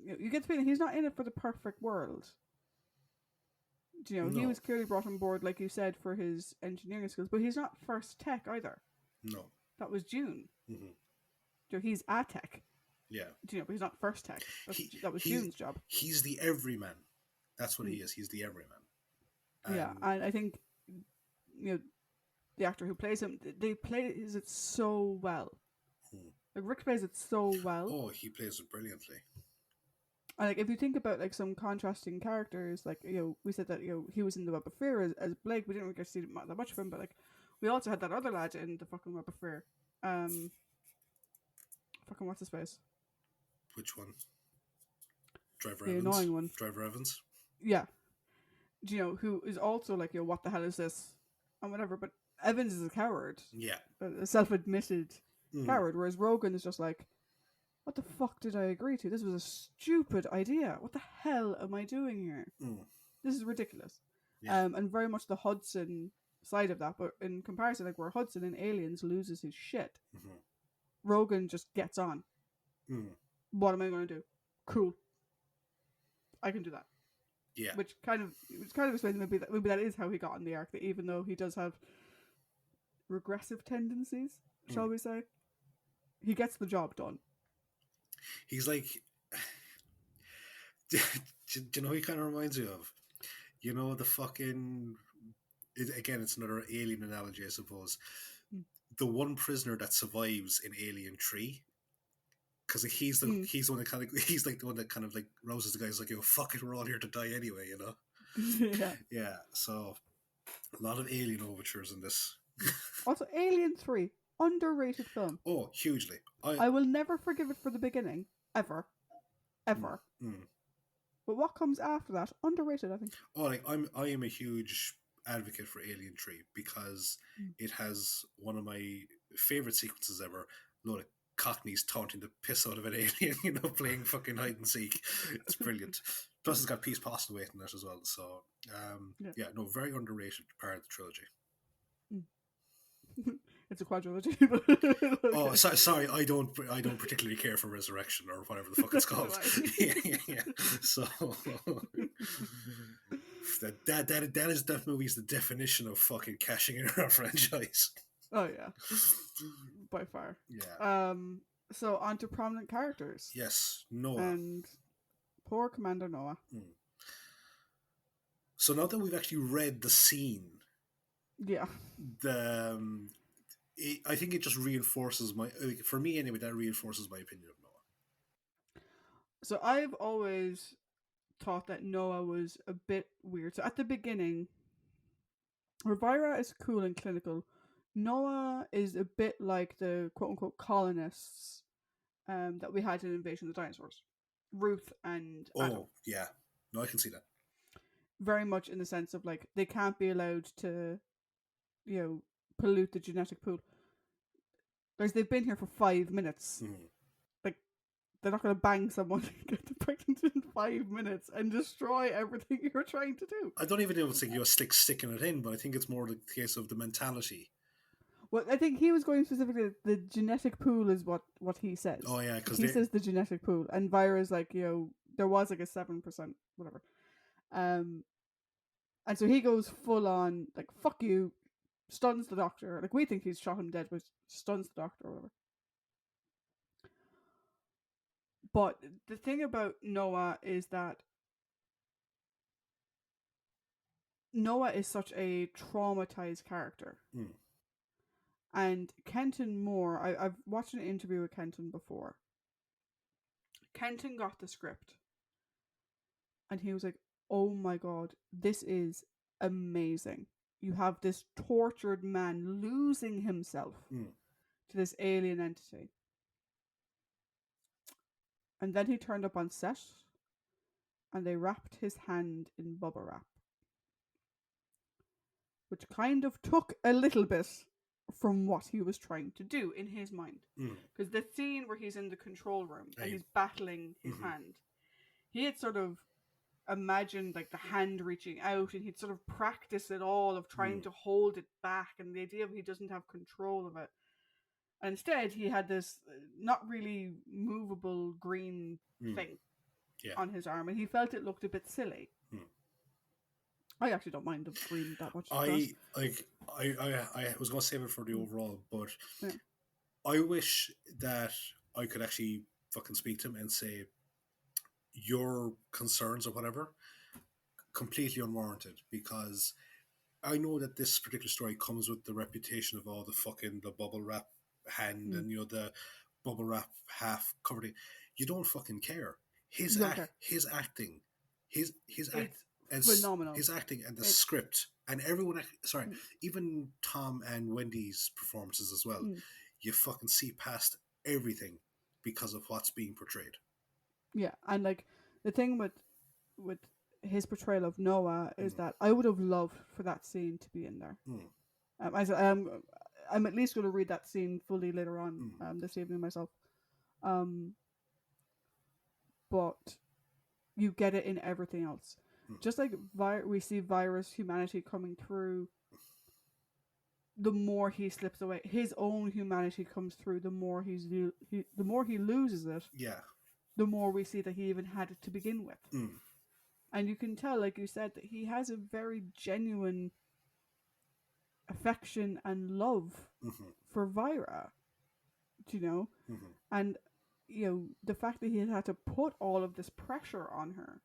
You get the feeling he's not in it for the perfect world. No. He was clearly brought on board, like you said, for his engineering skills, but he's not first tech either. No. That was June. He's a tech. Yeah. But he's not first tech. That was June's job. He's the everyman. That's what he is. He's the everyman. And I think, the actor who plays him, they plays it so well. Like Rick plays it so well. Oh, he plays it brilliantly. And like if you think about like some contrasting characters, like we said that he was in the Web of Fear as Blake. We didn't really get to see that much of him, but like we also had that other lad in the fucking Web of Fear. Fucking what's his face? Which one? Driver the Evans. Annoying one. Driver Evans. Yeah. Who is also like what the hell is this and whatever. But Evans is a coward. Yeah. A self-admitted coward, whereas Rogan is just like, what the fuck did I agree to? This was a stupid idea. What the hell am I doing here? This is ridiculous. Yeah. And very much the Hudson side of that. But in comparison, like where Hudson in Aliens loses his shit, Rogan just gets on. What am I going to do? Cool. I can do that. Yeah. Which kind of explains maybe that is how he got in the arc. That even though he does have regressive tendencies, shall we say, he gets the job done. He's like, do you know who he kind of reminds me of? The fucking, again, it's another alien analogy, I suppose. The one prisoner that survives in Alien 3, because he's the one that kind of, he's like the one that kind of like rouses the guys like, fuck it, we're all here to die anyway, Yeah. So a lot of alien overtures in this. Also, Alien 3. Underrated film. Oh, hugely. I will never forgive it for the beginning. Ever. But what comes after that, underrated, I think. Oh, like I am a huge advocate for Alien 3 because it has one of my favourite sequences ever. A lot of Cockneys taunting the piss out of an alien, playing fucking hide and seek. It's brilliant. Plus it's got Peace Postlewaite in it as well. So, very underrated part of the trilogy. It's a quadrilogy. Okay. Oh, sorry. I don't particularly care for Resurrection or whatever the fuck it's called. Yeah. So that movie's the definition of fucking cashing in our franchise. Oh yeah, by far. Yeah. So on to prominent characters. Yes, Noah and poor Commander Noah. So now that we've actually read the scene, I think it just reinforces for me anyway, that reinforces my opinion of Noah. So I've always thought that Noah was a bit weird. So at the beginning, Revira is cool and clinical. Noah is a bit like the quote-unquote colonists that we had in Invasion of the Dinosaurs. Ruth and Adam. Oh, yeah. No, I can see that. Very much in the sense of, like, they can't be allowed to, pollute the genetic pool. Whereas they've been here for 5 minutes. Like, they're not going to bang someone and get them pregnant in 5 minutes and destroy everything you're trying to do. I don't even know if it's sticking it in, but I think it's more the case of the mentality. Well, I think he was going specifically, the genetic pool is what he says. Oh, yeah. Because he says the genetic pool. And Vira's like, there was like a 7%, whatever. And so he goes full on, like, fuck you, stuns the doctor. Like, we think he's shot him dead, but stuns the doctor or whatever. But the thing about Noah is that Noah is such a traumatized character. And Kenton Moore, I've watched an interview with Kenton before. Kenton got the script. And he was like, oh my god, this is amazing. You have this tortured man losing himself to this alien entity. And then he turned up on set and they wrapped his hand in bubble wrap. Which kind of took a little bit from what he was trying to do in his mind. Because the scene where he's in the control room and he's battling his hand, he had sort of imagined like the hand reaching out, and he'd sort of practiced it all of trying to hold it back, and the idea of he doesn't have control of it. And instead, he had this not really movable green thing on his arm, and he felt it looked a bit silly. I actually don't mind the green that much. I was going to save it for the overall, but I wish that I could actually fucking speak to him and say your concerns or whatever completely unwarranted, because I know that this particular story comes with the reputation of all the bubble wrap hand and the bubble wrap half covered. You don't fucking care. His acting, his phenomenal. His acting and the script and everyone. Even Tom and Wendy's performances as well. You fucking see past everything because of what's being portrayed. Yeah, and like the thing with his portrayal of Noah is that I would have loved for that scene to be in there. I'm at least going to read that scene fully later on this evening myself. But you get it in everything else. Just like we see virus humanity coming through, the more he slips away, his own humanity comes through. The more the more he loses it. Yeah. The more we see that he even had it to begin with. And you can tell, like you said, that he has a very genuine affection and love for Vira. Do you know? And, the fact that he had to put all of this pressure on her.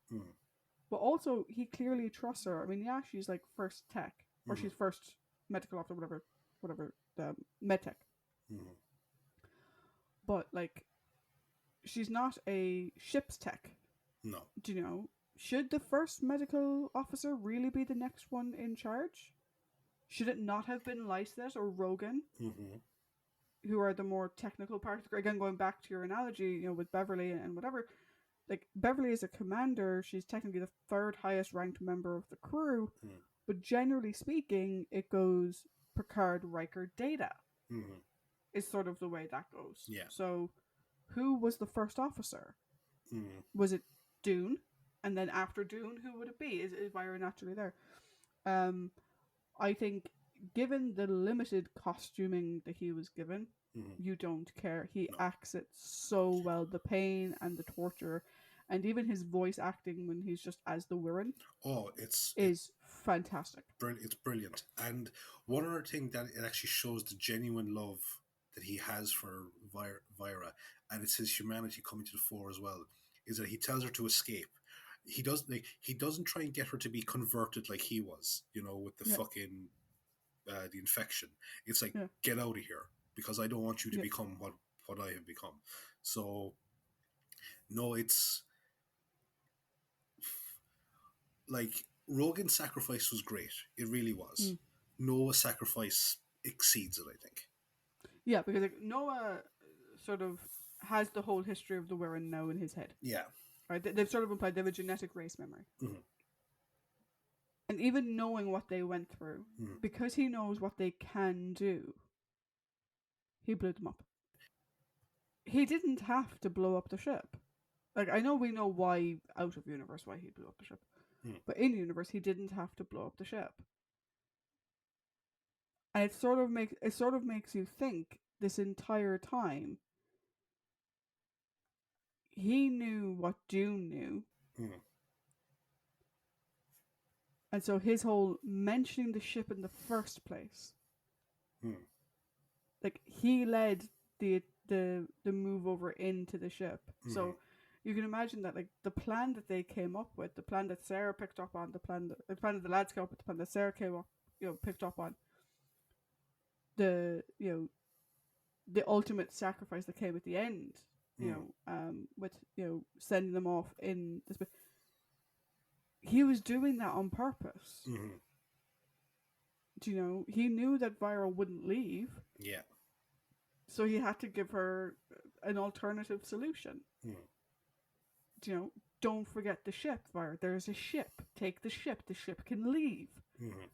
But also, he clearly trusts her. I mean, yeah, she's like first tech. Or she's first medical officer, whatever, the med tech. But, like, she's not a ship's tech. No. Do you know? Should the first medical officer really be the next one in charge? Should it not have been Lyset or Rogan, who are the more technical parts? Again, going back to your analogy, with Beverly and whatever. Like, Beverly is a commander. She's technically the third highest ranked member of the crew. But generally speaking, it goes Picard, Riker, Data. Is sort of the way that goes. Yeah. So, who was the first officer? Was it Dune? And then after Dune, who would it be? Is Vira naturally there? I think, given the limited costuming that he was given, you don't care. He acts it so well. The pain and the torture, and even his voice acting when he's just as the Wirren. Oh, is fantastic. It's brilliant. And one other thing that it actually shows the genuine love that he has for Vira, and it's his humanity coming to the fore as well, is that he tells her to escape. He doesn't try and get her to be converted like he was, with the fucking the infection. It's like, get out of here, because I don't want you to become what I have become. So, no, it's like Rogan's sacrifice was great. It really was. Noah's sacrifice exceeds it, I think. Yeah, because like, Noah sort of has the whole history of the Wirren now in his head. Yeah. Right? They've sort of implied they have a genetic race memory. And even knowing what they went through, because he knows what they can do, he blew them up. He didn't have to blow up the ship. Like, I know we know why out of universe why he blew up the ship. But in universe, he didn't have to blow up the ship. And it sort of makes you think this entire time, he knew what Dune knew. Mm. And so his whole mentioning the ship in the first place, Mm. like he led the move over into the ship. Mm-hmm. So you can imagine that like the plan that they came up with, the plan that Sarah picked up on, the plan that the lads came up with, the plan that Sarah came up, picked up on, the the ultimate sacrifice that came at the end, with sending them off in this. He was doing that on purpose. Mm-hmm. He knew that Vira wouldn't leave. Yeah. So he had to give her an alternative solution. Mm. Don't forget the ship, Vira. There's a ship. Take the ship. The ship can leave. Mm-hmm.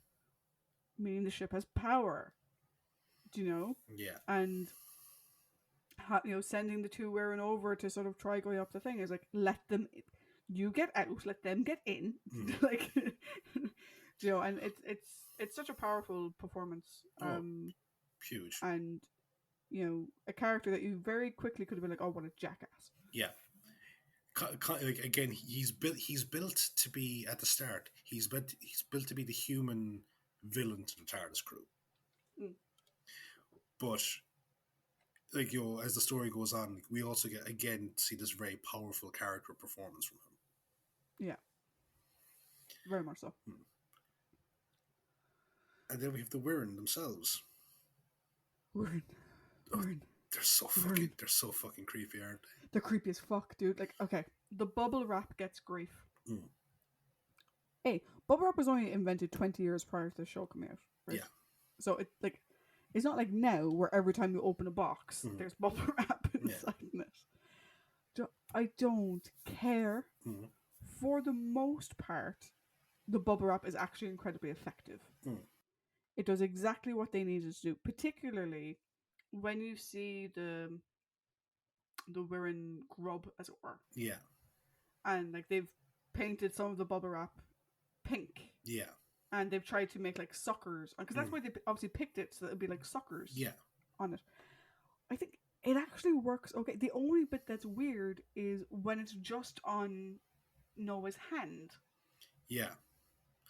Meaning the ship has power. Yeah. And sending the two Wirren over to sort of try going up the thing is like, let them. You get out. Let them get in. Mm. Like, and it's such a powerful performance. Huge. And a character that you very quickly could have been like, oh, what a jackass. Yeah. Like again, he's built to be at the start. He's built to be the human villain to the TARDIS crew. Mm. But like as the story goes on, we also get again see this very powerful character performance from him. Yeah, very much so. And then we have the Wirren themselves. Wirren. They're so fucking creepy, aren't they? They're creepy as fuck, dude. Like, okay, the bubble wrap gets grief. Mm. Hey, bubble wrap was only invented 20 years prior to the show coming out. Right? Yeah. So it's not like now where every time you open a box, there's bubble wrap inside it. I don't care. Mm. For the most part, the bubble wrap is actually incredibly effective. Mm. It does exactly what they needed to do, particularly when you see the Wirren grub, as it were. Yeah. And like they've painted some of the bubble wrap pink. Yeah. And they've tried to make like suckers, because that's why they obviously picked it, so that it'd be like suckers. Yeah. On it. I think it actually works okay. The only bit that's weird is when it's just on Noah's hand. Yeah.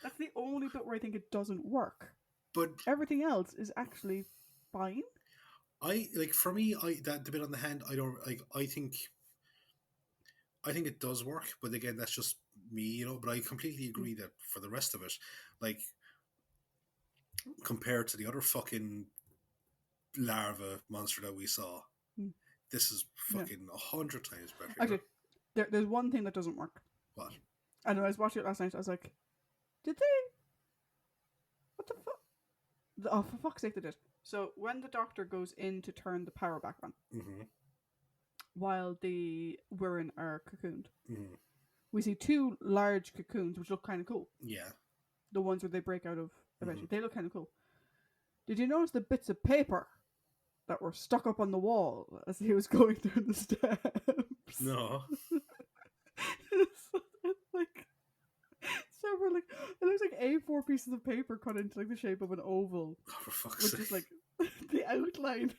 That's the only bit where I think it doesn't work. But everything else is actually fine. For me, that the bit on the hand, I don't like. I think it does work, but again, that's just me, But I completely agree that for the rest of it, like compared to the other fucking larva monster that we saw, this is fucking 100 times better. Actually, there's one thing that doesn't work. What? I know. I was watching it last night. I was like, did they? What the fuck? Oh, for fuck's sake, they did. So when the Doctor goes in to turn the power back on, while the Wirren are cocooned, we see two large cocoons which look kind of cool. Yeah. The ones where they break out of eventually. They look kind of cool. Did you notice the bits of paper that were stuck up on the wall as he was going down the steps? No. It's like several, like, it looks like A4 pieces of paper cut into like the shape of an oval. Oh, for fuck's with sake. just like the outline.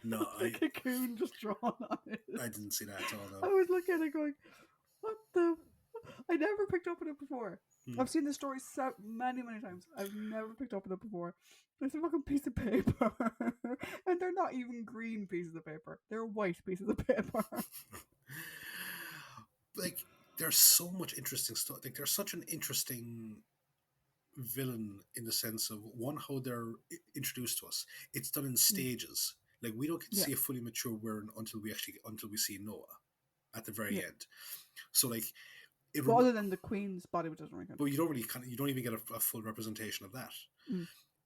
No, the cocoon just drawn on it. I didn't see that at all. No. I was looking at it going, what the? I never picked up on it before. I've seen this story many times. I've never picked up on it before. It's a fucking piece of paper. And they're not even green pieces of paper. They're white pieces of paper. Like, there's so much interesting stuff. Like, there's such an interesting villain in the sense of, one, how they're introduced to us. It's done in stages. Like, we don't get to see a fully mature Wirren until we see Noah at the very end. So, like, other than the Queen's body, which doesn't really count. But you don't really you don't even get a full representation of that.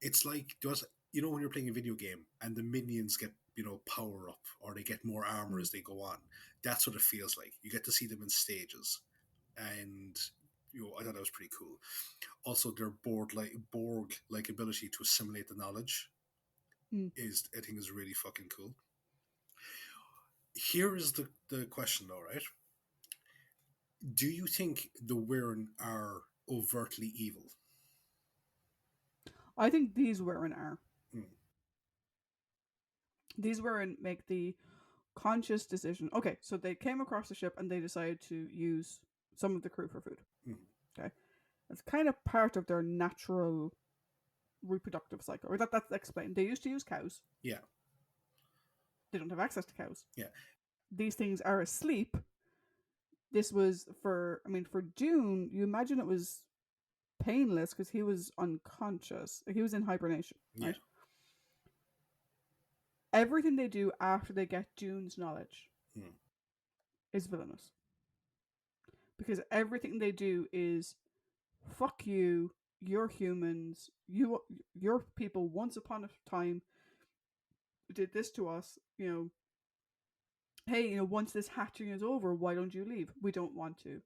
It's like, when you're playing a video game and the minions get power up or they get more armor as they go on. That's what it feels like. You get to see them in stages, and I thought that was pretty cool. Also, their Borg-like ability to assimilate the knowledge I think is really fucking cool. Here is the question, though, right? Do you think the Wirren are overtly evil? I think these Wirren are. These Wirren make the conscious decision. Okay, so they came across the ship and they decided to use some of the crew for food. Okay, it's kind of part of their natural reproductive cycle. Or that's explained. They used to use cows. Yeah. They don't have access to cows. Yeah. These things are asleep. This was for June, you imagine it was painless because he was unconscious. He was in hibernation, right? Yeah. Everything they do after they get June's knowledge is villainous. Because everything they do is, fuck you, you're humans, your people once upon a time did this to us, hey, once this hatching is over, why don't you leave? We don't want to.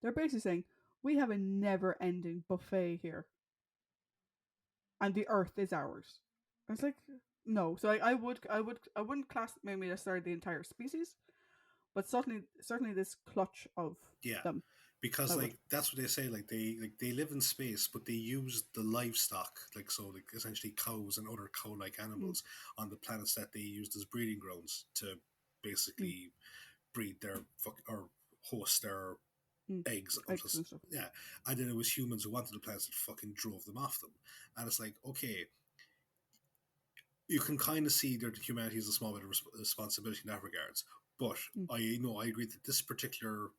They're basically saying, we have a never-ending buffet here. And the earth is ours. It's like, no. So I wouldn't class maybe necessarily the entire species, but certainly this clutch of them. Because that's what they say. They live in space, but they use the livestock, essentially cows and other cow-like animals on the planets that they used as breeding grounds to basically breed their or host their eggs and stuff. Yeah, and then it was humans who wanted the planets that fucking drove them off them. And it's like, okay, you can kind of see that humanity has a small bit of responsibility in that regards. But I agree that this particular,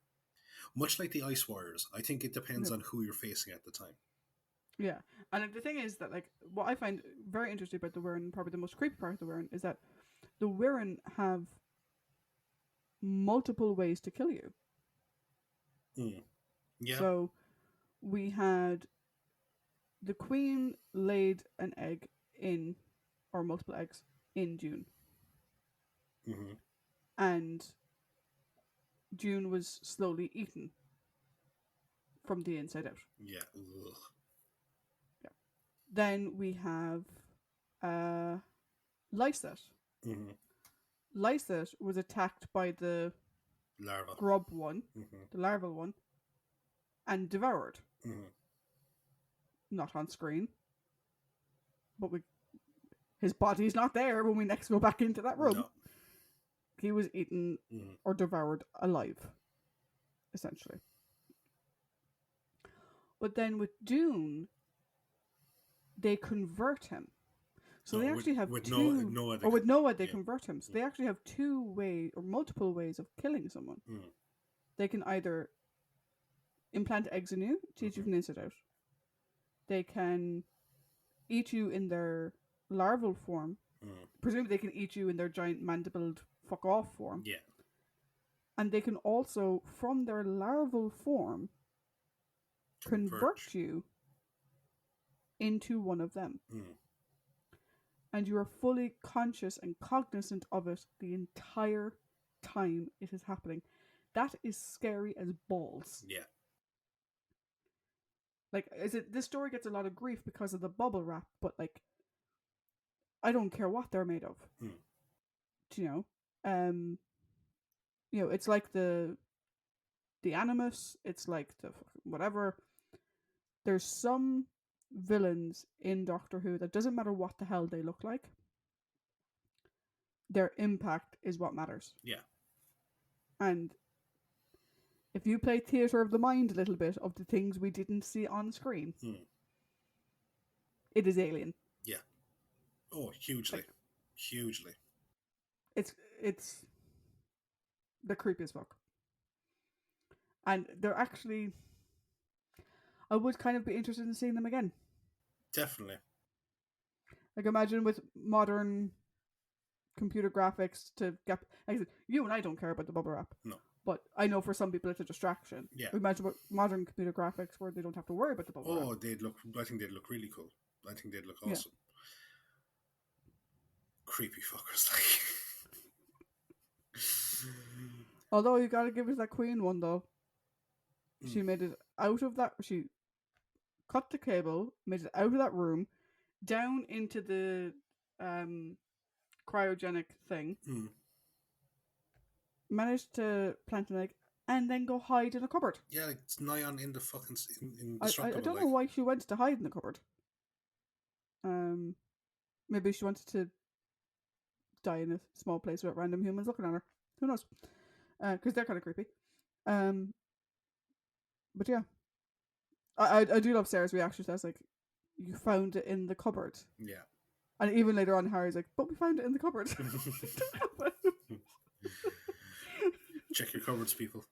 much like the Ice Warriors, I think it depends on who you're facing at the time. Yeah, and the thing is that what I find very interesting about the Wirren, probably the most creepy part of the Wirren, is that the Wirren have multiple ways to kill you. Yeah. So we had the Queen laid an egg or multiple eggs in June. And June was slowly eaten from the inside out. Yeah. Ugh. Yeah. Then we have Lyset. Lyset was attacked by the larva grub one, the larval one, and devoured. Not on screen, but his body's not there when we next go back into that room. No. He was eaten or devoured alive, essentially. But then with Dune, they convert him. So they actually have two. With Noah, they convert him. So they actually have multiple ways of killing someone. They can either implant eggs in you, teach you from the inside out. They can eat you in their larval form. Presumably they can eat you in their giant mandibled fuck off form. Yeah. And they can also, from their larval form, convert you into one of them. And you are fully conscious and cognizant of it the entire time it is happening. That is scary as balls. Yeah. This story gets a lot of grief because of the bubble wrap, but I don't care what they're made of. It's like the Animus, it's like the whatever. There's some villains in Doctor Who that doesn't matter what the hell they look like. Their impact is what matters. Yeah. And if you play theatre of the mind a little bit of the things we didn't see on screen, it is Alien. Yeah. Oh, hugely. Hugely. It's the creepiest fuck. And they're actually, I would kind of be interested in seeing them again. Definitely. Imagine with modern computer graphics to get... you and I don't care about the bubble wrap. No. But I know for some people it's a distraction. Yeah. Imagine about modern computer graphics where they don't have to worry about the bubble wrap. Oh, I think they'd look really cool. I think they'd look awesome. Yeah. Creepy fuckers, Although you gotta give us that Queen one though. She made it out of that. She cut the cable, made it out of that room, down into the cryogenic thing. Managed to plant an egg and then go hide in a cupboard. Yeah, it's nigh on in the fucking I don't know why she went to hide in the cupboard. Maybe she wanted to die in a small place with random humans looking at her. Who knows? Because they're kind of creepy. But yeah, I do love Sarah's reaction to that. It's like, you found it in the cupboard. Yeah. And even later on, Harry's like, but we found it in the cupboard. Check your cupboards, people.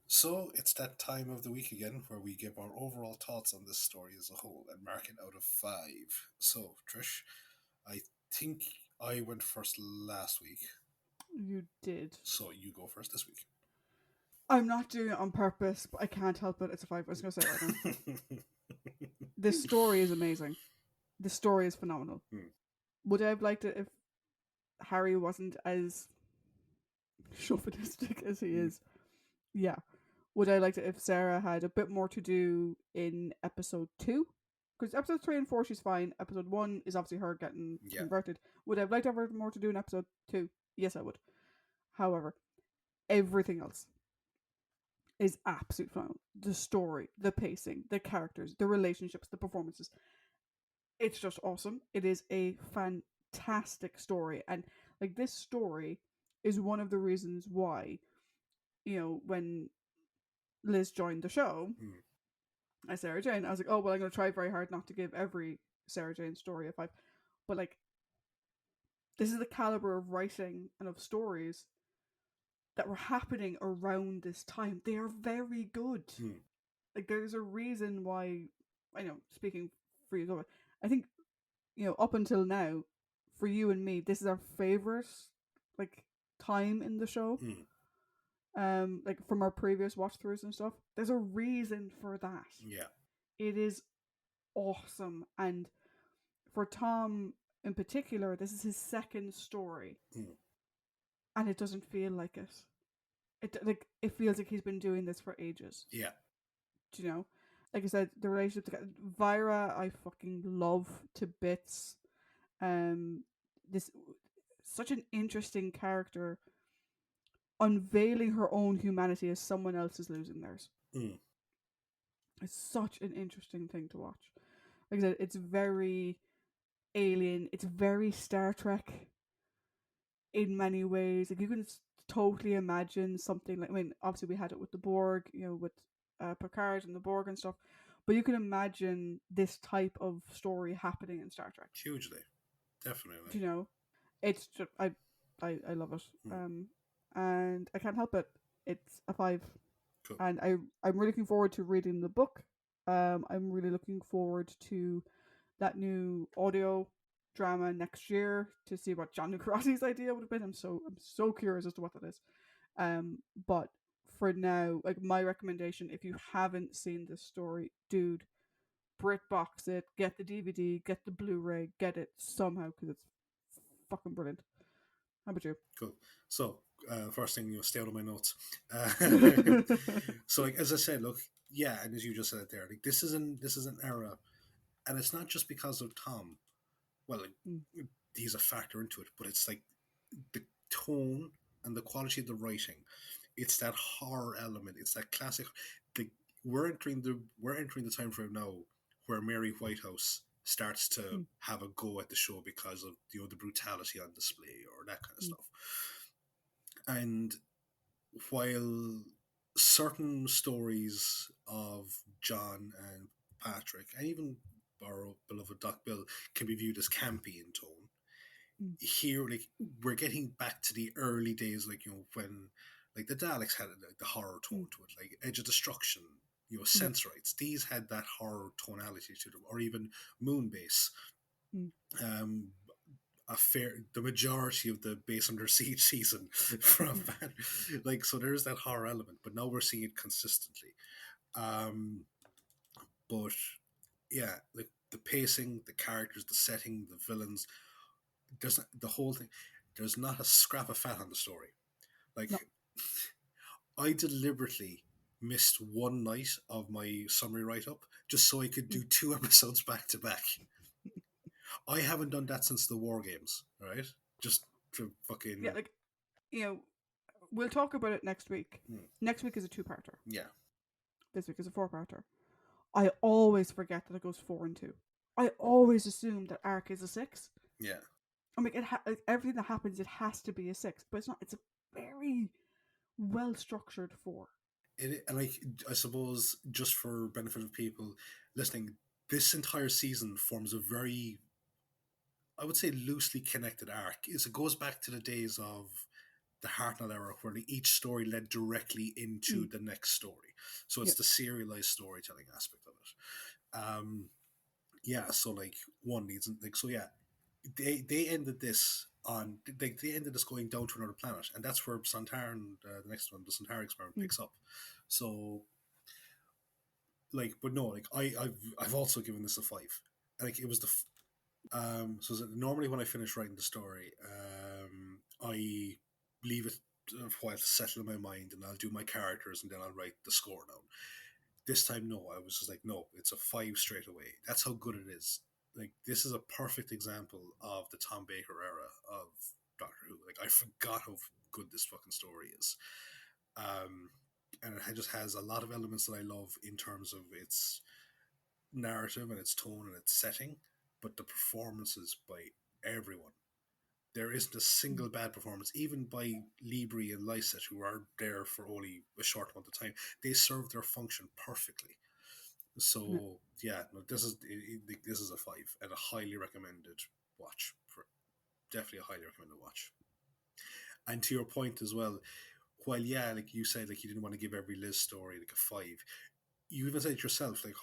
So it's that time of the week again where we give our overall thoughts on this story as a whole and mark it out of 5. So, Trish, I think I went first last week. You did. So you go first this week. I'm not doing it on purpose, but I can't help it. It's a 5. I was going to say it right now. This story is amazing. The story is phenomenal. Would I have liked it if Harry wasn't as chauvinistic as he is? Yeah. Would I like it if Sarah had a bit more to do in episode 2? Because episode 3 and 4 she's fine. Episode 1 is obviously her getting converted. Would I have liked to have more to do in episode 2? Yes, I would. However, everything else is absolutely phenomenal. The story, the pacing, the characters, the relationships, the performances. It's just awesome. It is a fantastic story. And like, this story is one of the reasons why, when Liz joined the show as Sarah Jane, I was like, oh, well, I'm going to try very hard not to give every Sarah Jane story a 5. But like, this is the caliber of writing and of stories that were happening around this time. They are very good. Like, there's a reason why, I know, speaking for you, I think, up until now, for you and me, this is our favorite, like, time in the show. Like, from our previous watch throughs and stuff. There's a reason for that. Yeah. It is awesome. And for Tom in particular, this is his second story. And it doesn't feel like it. It feels like he's been doing this for ages. Yeah. Do you know? Like I said, the relationship to Vira, I fucking love to bits. This such an interesting character, unveiling her own humanity as someone else is losing theirs. It's such an interesting thing to watch. Like I said, it's very alien. It's very Star Trek in many ways. Like, you can totally imagine something like, I mean, obviously we had it with the Borg, with Picard and the Borg and stuff, but you can imagine this type of story happening in Star Trek. Hugely. Definitely. It's just, I love it. And I can't help it. It's a 5. Cool. And I'm really looking forward to reading the book. I'm really looking forward to that new audio drama next year to see what John Nicarati's idea would have been. I'm so curious as to what that is. But for now, like, my recommendation, if you haven't seen this story, dude, BritBox it, get the DVD, get the Blu-ray, get it somehow, because it's fucking brilliant. How about you? Cool. So, first thing, stay out of my notes. So, like, as I said, look, yeah, and as you just said there, like, this is an era, and it's not just because of Tom. Well, like, he's a factor into it, but it's like the tone and the quality of the writing. It's that horror element. It's that classic. Like, we're entering the time frame now where Mary Whitehouse starts to have a go at the show because of the brutality on display or that kind of stuff. And while certain stories of John and Patrick and even our beloved Doc Bill can be viewed as campy in tone, here, like, we're getting back to the early days, like, when, like, the Daleks had like the horror tone to it, like Edge of Destruction, Sensorites. These had that horror tonality to them, or even Moonbase. The majority of the Base Under Siege season from that, like, so there's that horror element, but now we're seeing it consistently. But yeah, like, the pacing, the characters, the setting, the villains, the whole thing. There's not a scrap of fat on the story. Like, no. I deliberately missed one night of my summary write-up just so I could do 2 episodes back to back. I haven't done that since the War Games, right? Just to fucking... Yeah, like, you know, we'll talk about it next week. Next week is a 2-parter. Yeah. This week is a 4-parter. I always forget that it goes 4 and 2. I always assume that arc is a 6. Yeah. I mean, everything that happens, it has to be a 6, but it's not. It's a very well structured 4. And I suppose, just for benefit of people listening, this entire season forms a very, I would say, loosely connected arc. It goes back to the days of the Hartnell era, where each story led directly into the next story. So it's the serialized storytelling aspect of it. Yeah. So like one needs like so yeah. They ended this on they ended this going down to another planet, and that's where Santaran, the next one, the Santaran experiment, picks up. So like, but no, like I've also given this a 5. Like it was the so normally when I finish writing the story, I leave it a while to settle in my mind, and I'll do my characters, and then I'll write the score down. This time, no, I was just like, no, it's a 5 straight away. That's how good it is. Like, this is a perfect example of the Tom Baker era of Doctor Who. Like, I forgot how good this fucking story is. And it just has a lot of elements that I love in terms of its narrative and its tone and its setting, but the performances by everyone. There isn't a single bad performance, even by Libri and Lysette, who are there for only a short amount of time. They serve their function perfectly. So yeah, no, this is a 5 and a highly recommended watch. Definitely a highly recommended watch. And to your point as well, while like you said, like you didn't want to give every Liz story like a 5, you even said it yourself, like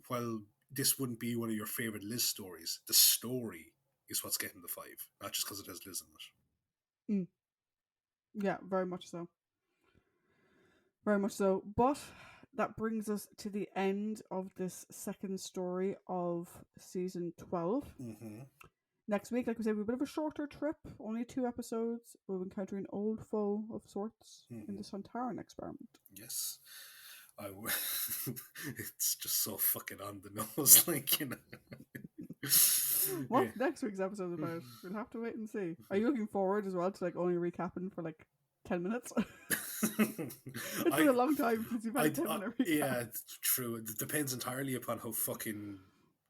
while this wouldn't be one of your favorite Liz stories, the story is what's getting the 5, not just because it has Liz in it. Yeah, very much so. Very much so. But that brings us to the end of this second story of season 12. Next week, like we said, we're a bit of a shorter trip, only 2 episodes. We'll be encountering an old foe of sorts in the Santaran experiment. Yes. It's just so fucking on the nose, like, you know. What next week's episode about? We'll have to wait and see. Are you looking forward as well to like only recapping for like 10 minutes? It's been a long time since you've had a 10-minute recap. Yeah, it's true. It depends entirely upon how fucking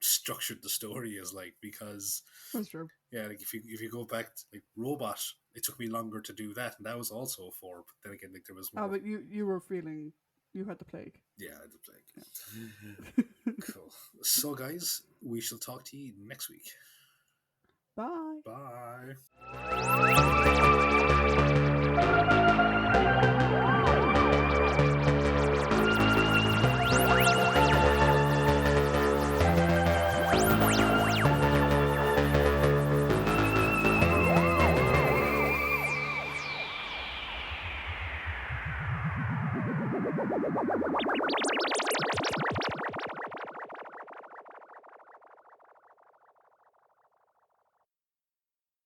structured the story is, like, because that's true. Yeah, like if you go back to like Robot, it took me longer to do that, and that was also a 4. But then again, like there was more. Oh, but you were feeling you had the plague. Yeah, I had the plague. Yeah. Cool. So, guys, we shall talk to you next week. Bye. Bye.